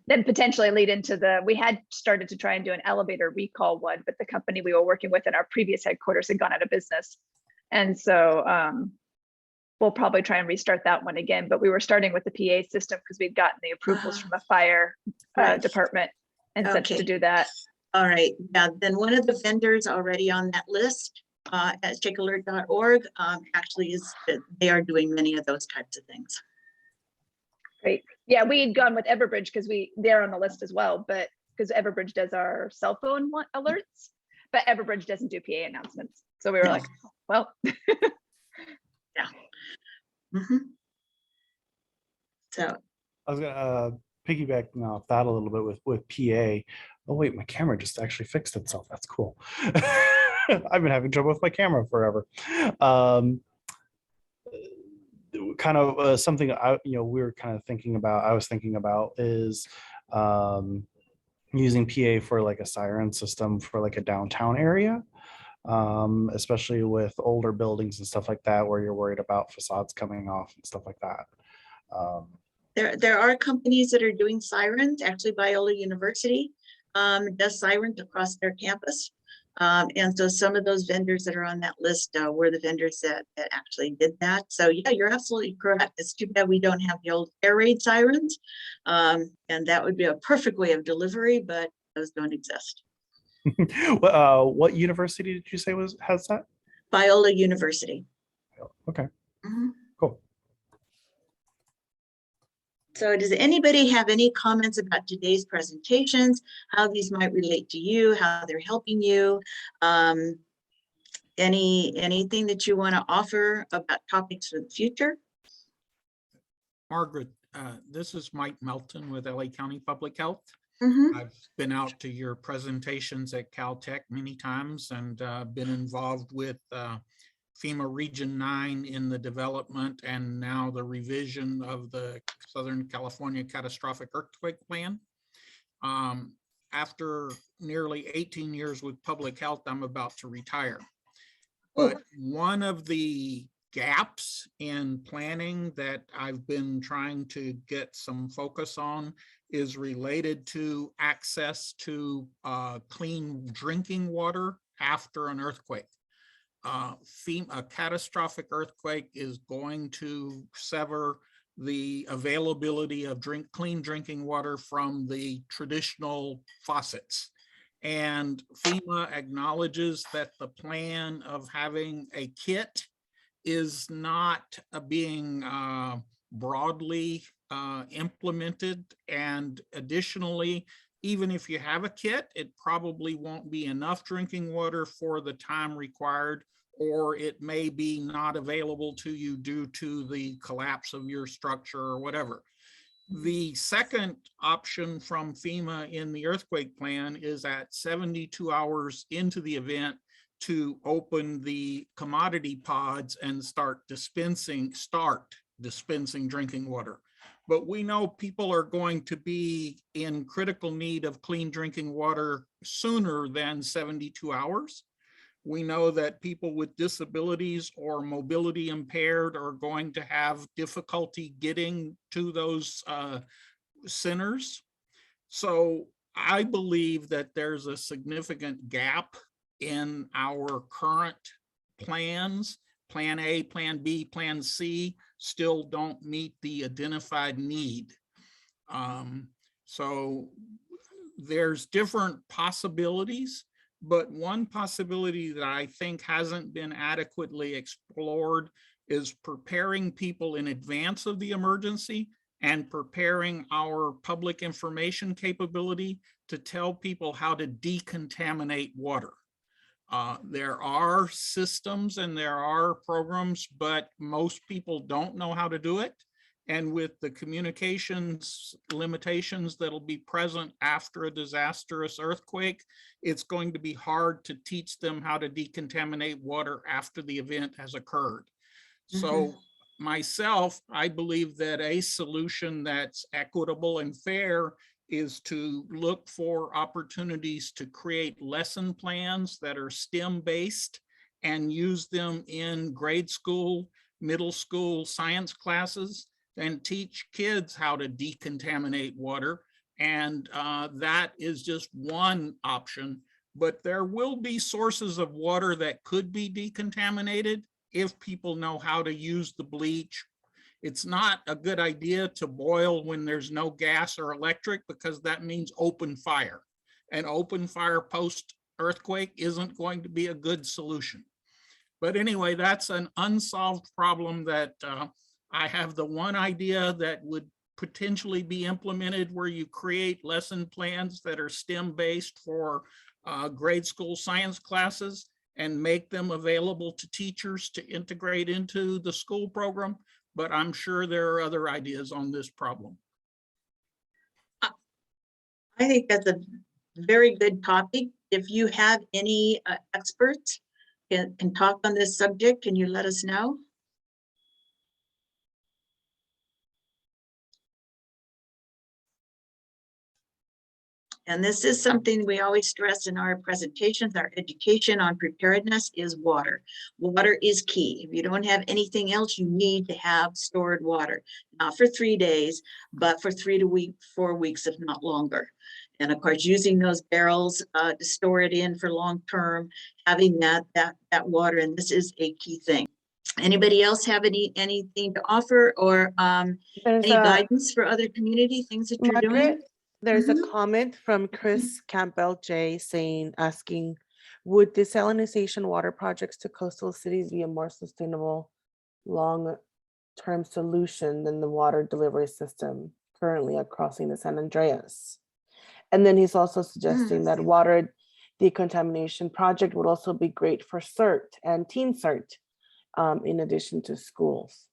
then potentially lead into we had started to try and do an elevator recall one, but the company we were working with in our previous headquarters had gone out of business. And so we'll probably try and restart that one again, but we were starting with the PA system because we'd gotten the approvals from the fire Right. department and such Okay. to do that. All right. Yeah. Then one of the vendors already on that list at shakealert.org actually they are doing many of those types of things. Great. Yeah, we'd gone with Everbridge because they're on the list as well, but because Everbridge does our cell phone alerts, but Everbridge doesn't do PA announcements. So we were like, well. Yeah. Mm-hmm. So I was gonna piggyback off that a little bit with PA. Oh wait, my camera just actually fixed itself. That's cool. I've been having trouble with my camera forever. Kind of something we were kind of thinking about. I was thinking about is using PA for like a siren system for like a downtown area, especially with older buildings and stuff like that, where you're worried about facades coming off and stuff like that. There are companies that are doing sirens. Actually, Biola University does sirens across their campus. And so some of those vendors that are on that list were the vendors that actually did that. So yeah, you're absolutely correct. It's too bad we don't have the old air raid sirens. And that would be a perfect way of delivery, but those don't exist. What university did you say has that? Biola University. Okay. Mhm. Cool. So does anybody have any comments about today's presentations, how these might relate to you, how they're helping you? Anything that you want to offer about topics for the future? Margaret, this is Mike Melton with LA County Public Health. Mhm. I've been out to your presentations at Caltech many times and been involved with FEMA Region 9 in the development and now the revision of the Southern California Catastrophic Earthquake Plan. After nearly 18 years with public health, I'm about to retire. But one of the gaps in planning that I've been trying to get some focus on is related to access to clean drinking water after an earthquake. A catastrophic earthquake is going to sever the availability of clean drinking water from the traditional faucets. And FEMA acknowledges that the plan of having a kit is not being broadly implemented. And additionally, even if you have a kit, it probably won't be enough drinking water for the time required, or it may be not available to you due to the collapse of your structure or whatever. The second option from FEMA in the earthquake plan is at 72 hours into the event to open the commodity pods and start dispensing drinking water. But we know people are going to be in critical need of clean drinking water sooner than 72 hours. We know that people with disabilities or mobility impaired are going to have difficulty getting to those centers. So I believe that there's a significant gap in our current plans. Plan A, Plan B, Plan C still don't meet the identified need. So there's different possibilities, but one possibility that I think hasn't been adequately explored is preparing people in advance of the emergency and preparing our public information capability to tell people how to decontaminate water. There are systems and there are programs, but most people don't know how to do it. And with the communications limitations that'll be present after a disastrous earthquake, it's going to be hard to teach them how to decontaminate water after the event has occurred. So myself, I believe that a solution that's equitable and fair is to look for opportunities to create lesson plans that are STEM-based and use them in grade school, middle school science classes and teach kids how to decontaminate water. And that is just one option, but there will be sources of water that could be decontaminated if people know how to use the bleach. It's not a good idea to boil when there's no gas or electric because that means open fire. And open fire post-earthquake isn't going to be a good solution. But anyway, that's an unsolved problem that I have the one idea that would potentially be implemented where you create lesson plans that are STEM-based for grade school science classes and make them available to teachers to integrate into the school program. But I'm sure there are other ideas on this problem. I think that's a very good topic if you have any experts can talk on this subject, can you let us know? And this is something we always stress in our presentations, our education on preparedness is water. Water is key. If you don't have anything else, you need to have stored water, not for 3 days, but for 3 to 4 weeks, if not longer. And of course, using those barrels to store it in for long term, having that water, and this is a key thing. Anybody else have anything to offer, or There's any a guidance for other community things that you're doing? Margaret, there's Mhm. a comment from Chris Campbell J asking, would desalination water projects to coastal cities be a more sustainable long-term solution than the water delivery system currently crossing the San Andreas? And then he's also suggesting that water decontamination project would also be great for Cert and Teen Cert, in addition to schools.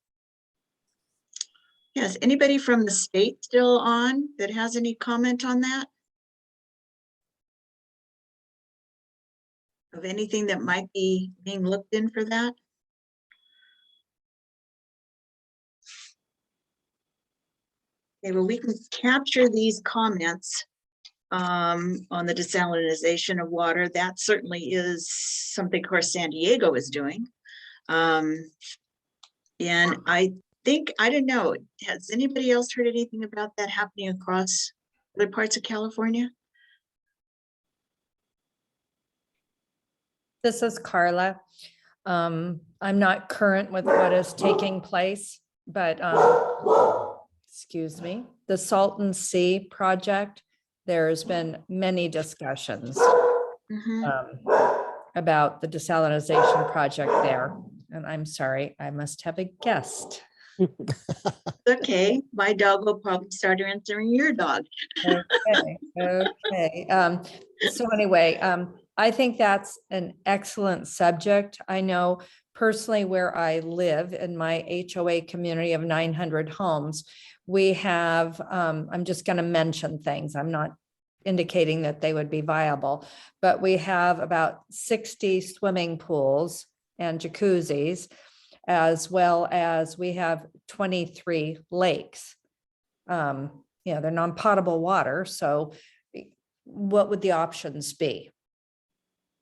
Yes, anybody from the state still on that has any comment on that? Of anything that might be being looked in for that? Okay, well, we can capture these comments on the desalination of water. That certainly is something, of course, San Diego is doing. And I think, I don't know, has anybody else heard anything about that happening across other parts of California? This is Carla. I'm not current with what is taking place, but excuse me, the Salton Sea project, there's been many discussions about the desalinization project there. And I'm sorry, I must have a guest. Okay, my dog will probably start answering your dog. Okay. So anyway, I think that's an excellent subject. I know personally where I live in my HOA community of 900 homes, we have, I'm just going to mention things. I'm not indicating that they would be viable, but we have about 60 swimming pools and jacuzzis, as well as we have 23 lakes. They're non-potable water. So what would the options be?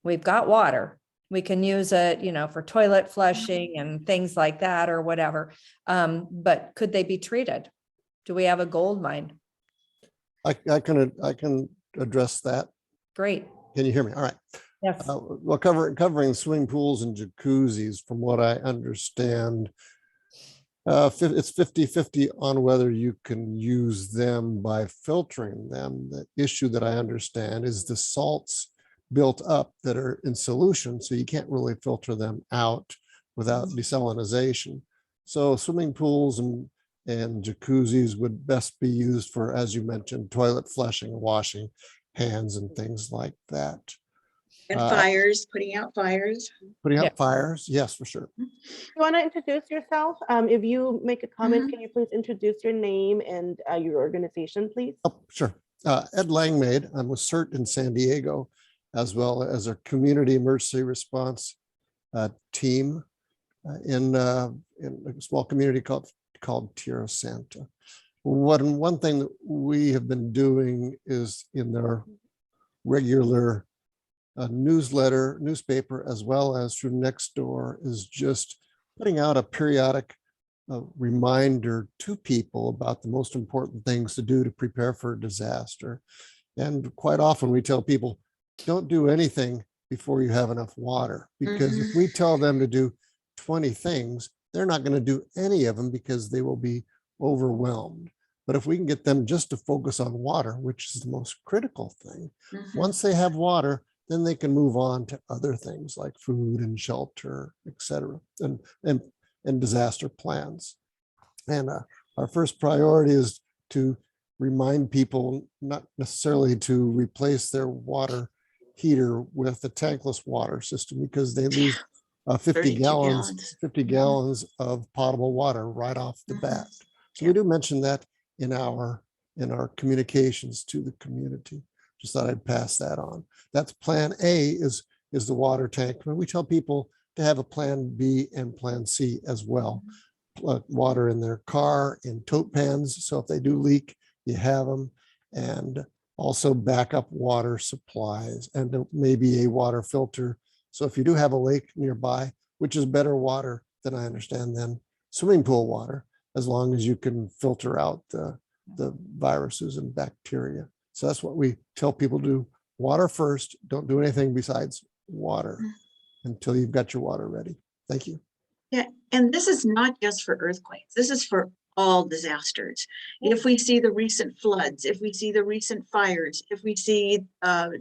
We've got water. We can use it, for toilet flushing and things like that or whatever. But could they be treated? Do we have a gold mine? I can address that. Great. Can you hear me? All right. Yes. Well, covering swimming pools and jacuzzis, from what I understand, it's 50-50 on whether you can use them by filtering them. The issue that I understand is the salts built up that are in solution, so you can't really filter them out without desalinization. So swimming pools and jacuzzis would best be used for, as you mentioned, toilet flushing, washing hands and things like that. And fires, putting out fires. Putting out fires, yes, for sure. You want to introduce yourself? If you make a comment, can you please introduce your name and your organization, please? Oh, sure. Ed Langmaid. I'm with Cert in San Diego, as well as our community emergency response team in a small community called Tierra Santa. One thing that we have been doing is in their regular newspaper, as well as through Nextdoor, is just putting out a periodic reminder to people about the most important things to do to prepare for a disaster. And quite often we tell people, don't do anything before you have enough water, because if we tell them to do 20 things, they're not going to do any of them because they will be overwhelmed. But if we can get them just to focus on water, which is the most critical thing, once they have water, then they can move on to other things like food and shelter, et cetera, and disaster plans. And our first priority is to remind people not necessarily to replace their water heater with a tankless water system, because they lose 50 gallons of potable water right off the bat. So we do mention that in our communications to the community. Just thought I'd pass that on. That's plan A is the water tank. And we tell people to have a plan B and plan C as well. Water in their car, in tote pans. So if they do leak, you have them. And also backup water supplies and maybe a water filter. So if you do have a lake nearby, which is better water than I understand than swimming pool water, as long as you can filter out the viruses and bacteria. So that's what we tell people to do. Water first, don't do anything besides water until you've got your water ready. Thank you. Yeah, and this is not just for earthquakes. This is for all disasters. If we see the recent floods, if we see the recent fires, if we see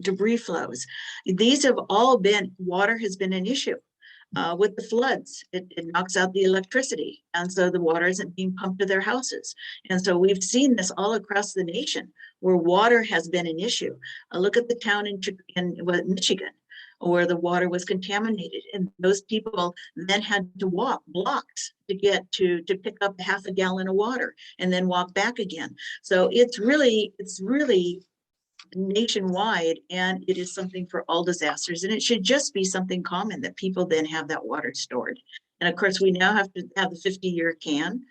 debris flows, these have all been, water has been an issue. With the floods, it knocks out the electricity. And so the water isn't being pumped to their houses. And so we've seen this all across the nation where water has been an issue. Look at the town in Michigan, where the water was contaminated. And those people then had to walk blocks to get to pick up half a gallon of water and then walk back again. So it's really nationwide, and it is something for all disasters, and it should just be something common that people then have that water stored. And of course we now have to have the 50-year can.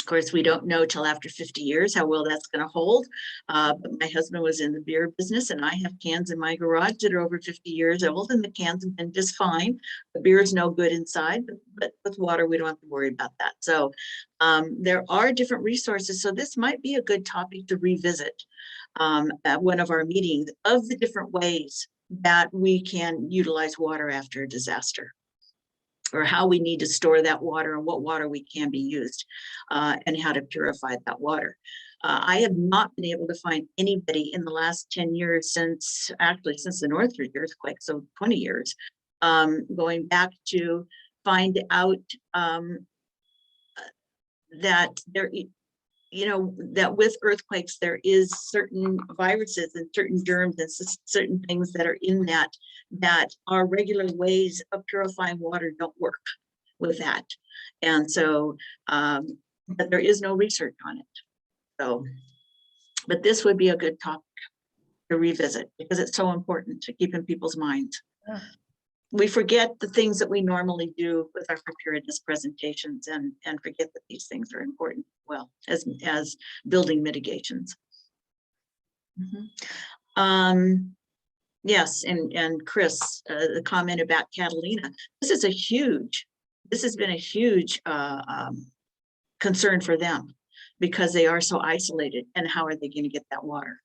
Of course, we don't know till after 50 years how well that's going to hold. But my husband was in the beer business, and I have cans in my garage that are over 50 years old, and the cans have been just fine. The beer is no good inside, but with water, we don't have to worry about that. So there are different resources. So this might be a good topic to revisit at one of our meetings of the different ways that we can utilize water after a disaster, or how we need to store that water and what water we can be used, and how to purify that water. I have not been able to find anybody in the last 10 years since the Northridge earthquake, so 20 years, going back to find out that there, that with earthquakes, there is certain viruses and certain germs and certain things that are in that our regular ways of purifying water don't work with that. And so, but there is no research on it. So, but this would be a good topic to revisit because it's so important to keep in people's minds. Yeah. We forget the things that we normally do with our preparedness presentations and forget that these things are important, well, as building mitigations. Mm-hmm. Yes, and Chris, the comment about Catalina, this has been a huge concern for them because they are so isolated, and how are they going to get that water?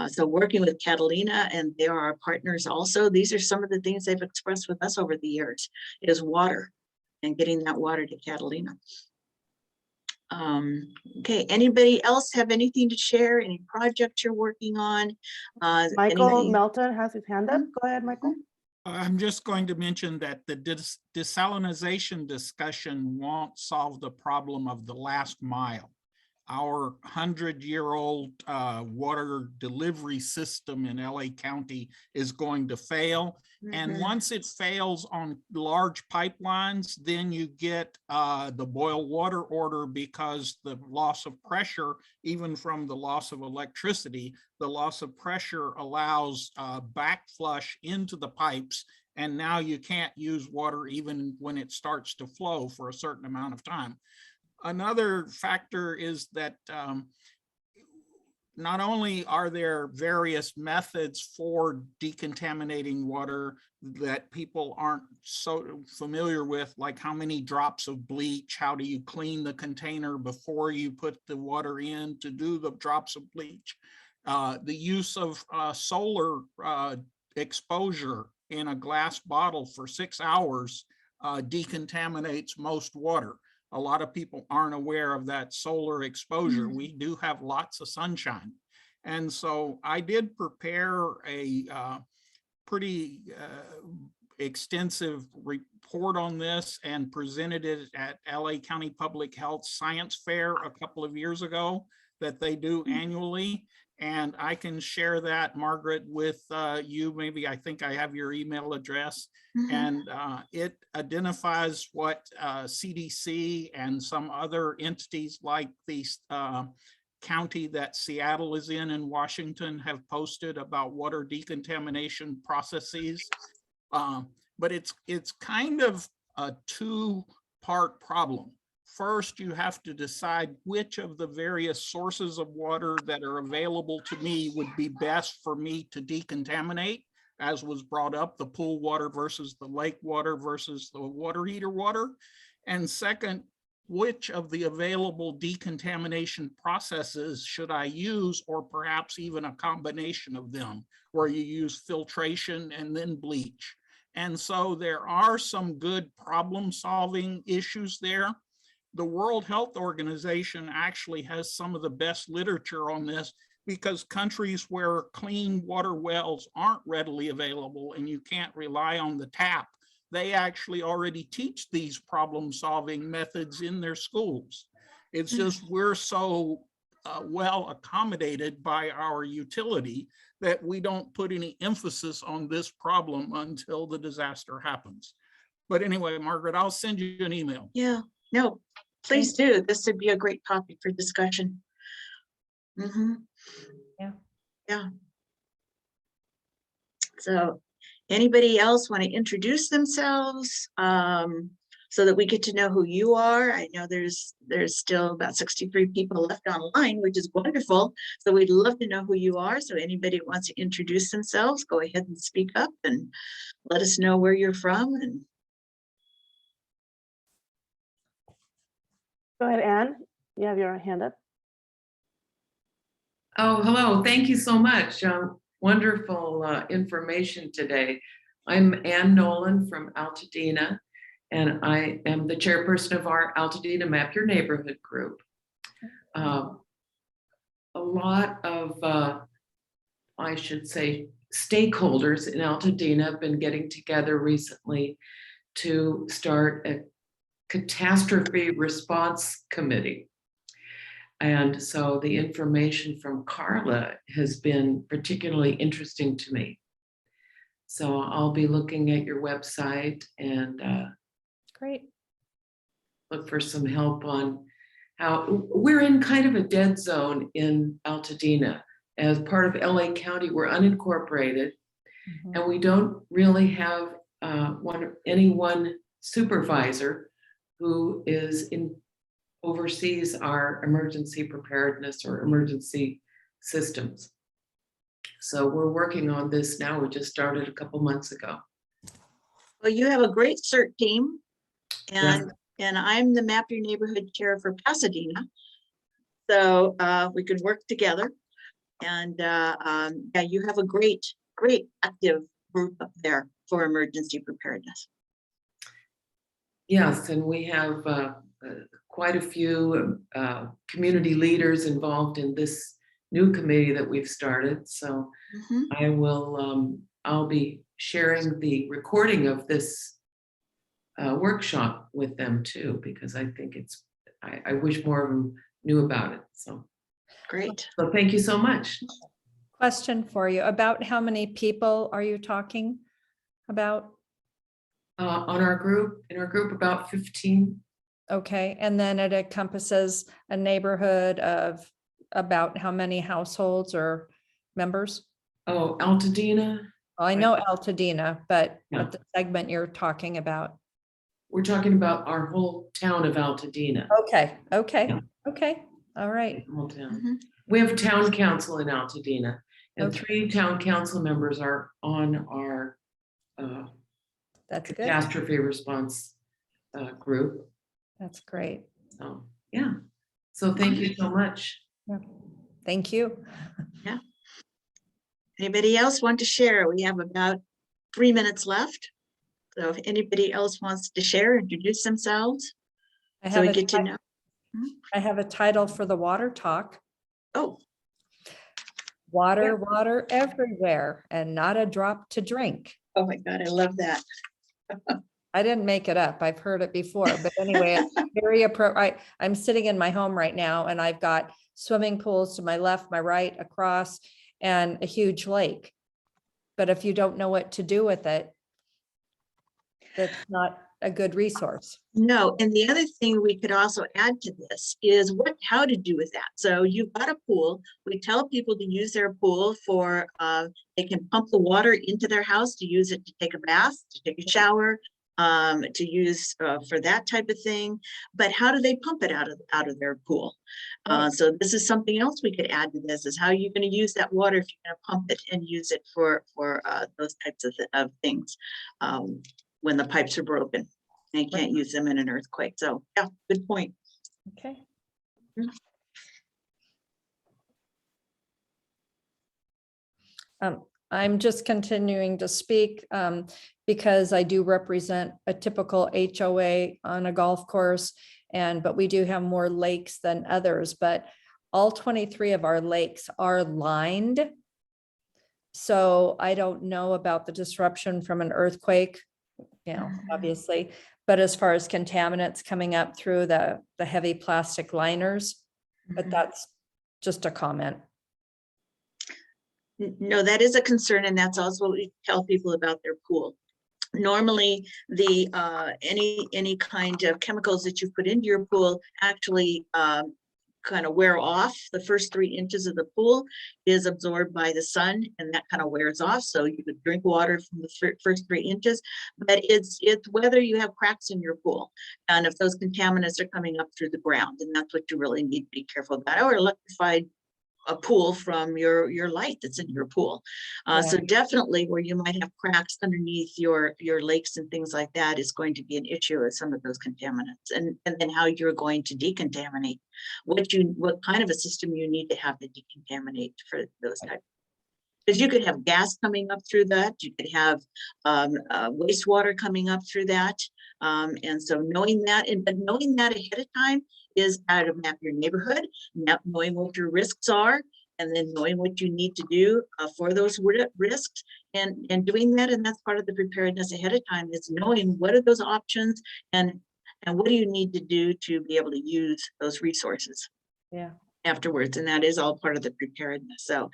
So working with Catalina, and they are our partners also, these are some of the things they've expressed with us over the years, is water and getting that water to Catalina. Okay, anybody else have anything to share? Any projects you're working on? Michael Melton has his hand up. Go ahead, Michael. I'm just going to mention that the desalinization discussion won't solve the problem of the last mile. Our 100-year-old water delivery system in LA County is going to fail. Mm-hmm. And once it fails on large pipelines, then you get the boil water order because the loss of pressure, even from the loss of electricity, the loss of pressure allows backflush into the pipes. And now you can't use water even when it starts to flow for a certain amount of time. Another factor is that not only are there various methods for decontaminating water that people aren't so familiar with, like how many drops of bleach, how do you clean the container before you put the water in to do the drops of bleach, the use of solar exposure in a glass bottle for 6 hours decontaminates most water. A lot of people aren't aware of that solar exposure. We do have lots of sunshine. And so I did prepare a pretty extensive report on this and presented it at LA County Public Health Science Fair a couple of years ago that they do annually. And I can share that, Margaret, with you. Maybe I think I have your email address. Mm-hmm. And it identifies what CDC and some other entities like the county that Seattle is in Washington have posted about water decontamination processes. But it's kind of a two-part problem. First, you have to decide which of the various sources of water that are available to me would be best for me to decontaminate, as was brought up, the pool water versus the lake water versus the water heater water. And second, which of the available decontamination processes should I use, or perhaps even a combination of them, where you use filtration and then bleach. And so there are some good problem-solving issues there. The World Health Organization actually has some of the best literature on this, because countries where clean water wells aren't readily available and you can't rely on the tap, they actually already teach these problem-solving methods in their schools. It's just we're so well accommodated by our utility that we don't put any emphasis on this problem until the disaster happens. But anyway, Margaret, I'll send you an email. Yeah, no, please do. This would be a great topic for discussion. Yeah. Yeah. So anybody else want to introduce themselves so that we get to know who you are? I know there's still about 63 people left online, which is wonderful. So we'd love to know who you are. So anybody who wants to introduce themselves, go ahead and speak up and let us know where you're from. And Go ahead, Anne. You have your hand up. Oh, hello. Thank you so much. Wonderful information today. I'm Ann Nolan from Altadena, and I am the chairperson of our Altadena Map Your Neighborhood group. A lot of, I should say, stakeholders in Altadena have been getting together recently to start a catastrophe response committee. And so the information from Carla has been particularly interesting to me. So I'll be looking at your website and Great. look for some help on how we're in kind of a dead zone in Altadena. As part of LA County, we're unincorporated, and we don't really have any one supervisor who is oversees our emergency preparedness or emergency systems. So we're working on this now. We just started a couple months ago. well, you have a great CERT team, and I'm the Map Your Neighborhood chair for Pasadena. So we could work together. And yeah, you have a great active group up there for emergency preparedness. Yes, and we have quite a few community leaders involved in this new committee that we've started. So I will, I'll be sharing the recording of this workshop with them too, because I think I wish more of them knew about it. So great. So thank you so much. Question for you. About how many people are you talking about? On our group, in our group, about 15. Okay, and then it encompasses a neighborhood of about how many households or members? Oh, Altadena. Well, I know Altadena, but what the segment you're talking about? We're talking about our whole town of Altadena. Okay, okay, all right. Whole town. We have a town council in Altadena, and 3 town council members are on our That's good. catastrophe response group. That's great. So yeah. So thank you so much. Yeah. Thank you. Yeah. Anybody else want to share? We have about 3 minutes left. So if anybody else wants to share, introduce themselves. So we get to know. I have a title for the water talk. Oh. Water everywhere and not a drop to drink. Oh my God, I love that. I didn't make it up. I've heard it before, but anyway, it's very appropriate. I'm sitting in my home right now and I've got swimming pools to my left, my right, across, and a huge lake. But if you don't know what to do with it, that's not a good resource. No, and the other thing we could also add to this is how to do with that. So you've got a pool. We tell people to use their pool for, they can pump the water into their house to use it to take a bath, to take a shower, to use for that type of thing. But how do they pump it out of their pool? So this is something else we could add to this, is how you're going to use that water if you're going to pump it and use it for those types of things when the pipes are broken. And can't use them in an earthquake. So yeah, good point. Okay. I'm just continuing to speak because I do represent a typical HOA on a golf course, but we do have more lakes than others, but all 23 of our lakes are lined. So I don't know about the disruption from an earthquake, obviously. But as far as contaminants coming up through the heavy plastic liners, but that's just a comment. No, that is a concern, and that's also what we tell people about their pool. Normally, the any kind of chemicals that you put into your pool actually kind of wear off. The first 3 inches of the pool is absorbed by the sun, and that kind of wears off. So you could drink water from the first 3 inches, but it's whether you have cracks in your pool and if those contaminants are coming up through the ground, and that's what you really need to be careful about. Or electrified a pool from your light that's in your pool. So definitely where you might have cracks underneath your lakes and things like that is going to be an issue with some of those contaminants, and then how you're going to decontaminate, what kind of a system you need to have to decontaminate for those types. Because you could have gas coming up through that, you could have wastewater coming up through that. And so knowing that, but knowing that ahead of time is how to map your neighborhood, knowing what your risks are, and then knowing what you need to do for those risks, and doing that. And that's part of the preparedness ahead of time, is knowing what are those options and what do you need to do to be able to use those resources afterwards. And that is all part of the preparedness. So,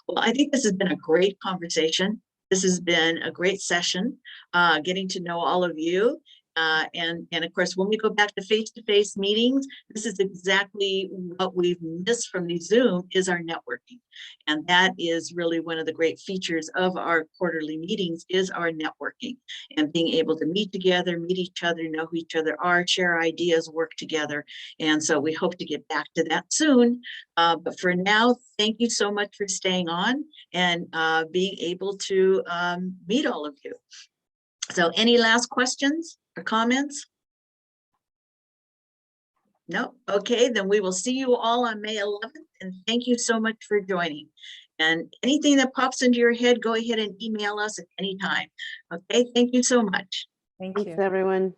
well, I think this has been a great conversation. This has been a great session, getting to know all of you. And of course, when we go back to face-to-face meetings, this is exactly what we've missed from the Zoom, is our networking. And that is really one of the great features of our quarterly meetings, is our networking and being able to meet together, meet each other, know who each other are, share ideas, work together. And so we hope to get back to that soon. But for now, thank you so much for staying on and being able to meet all of you. So any last questions or comments? No? Okay, then we will see you all on May 11th, and thank you so much for joining. And anything that pops into your head, go ahead and email us at any time. Okay, thank you so much. Thanks, everyone.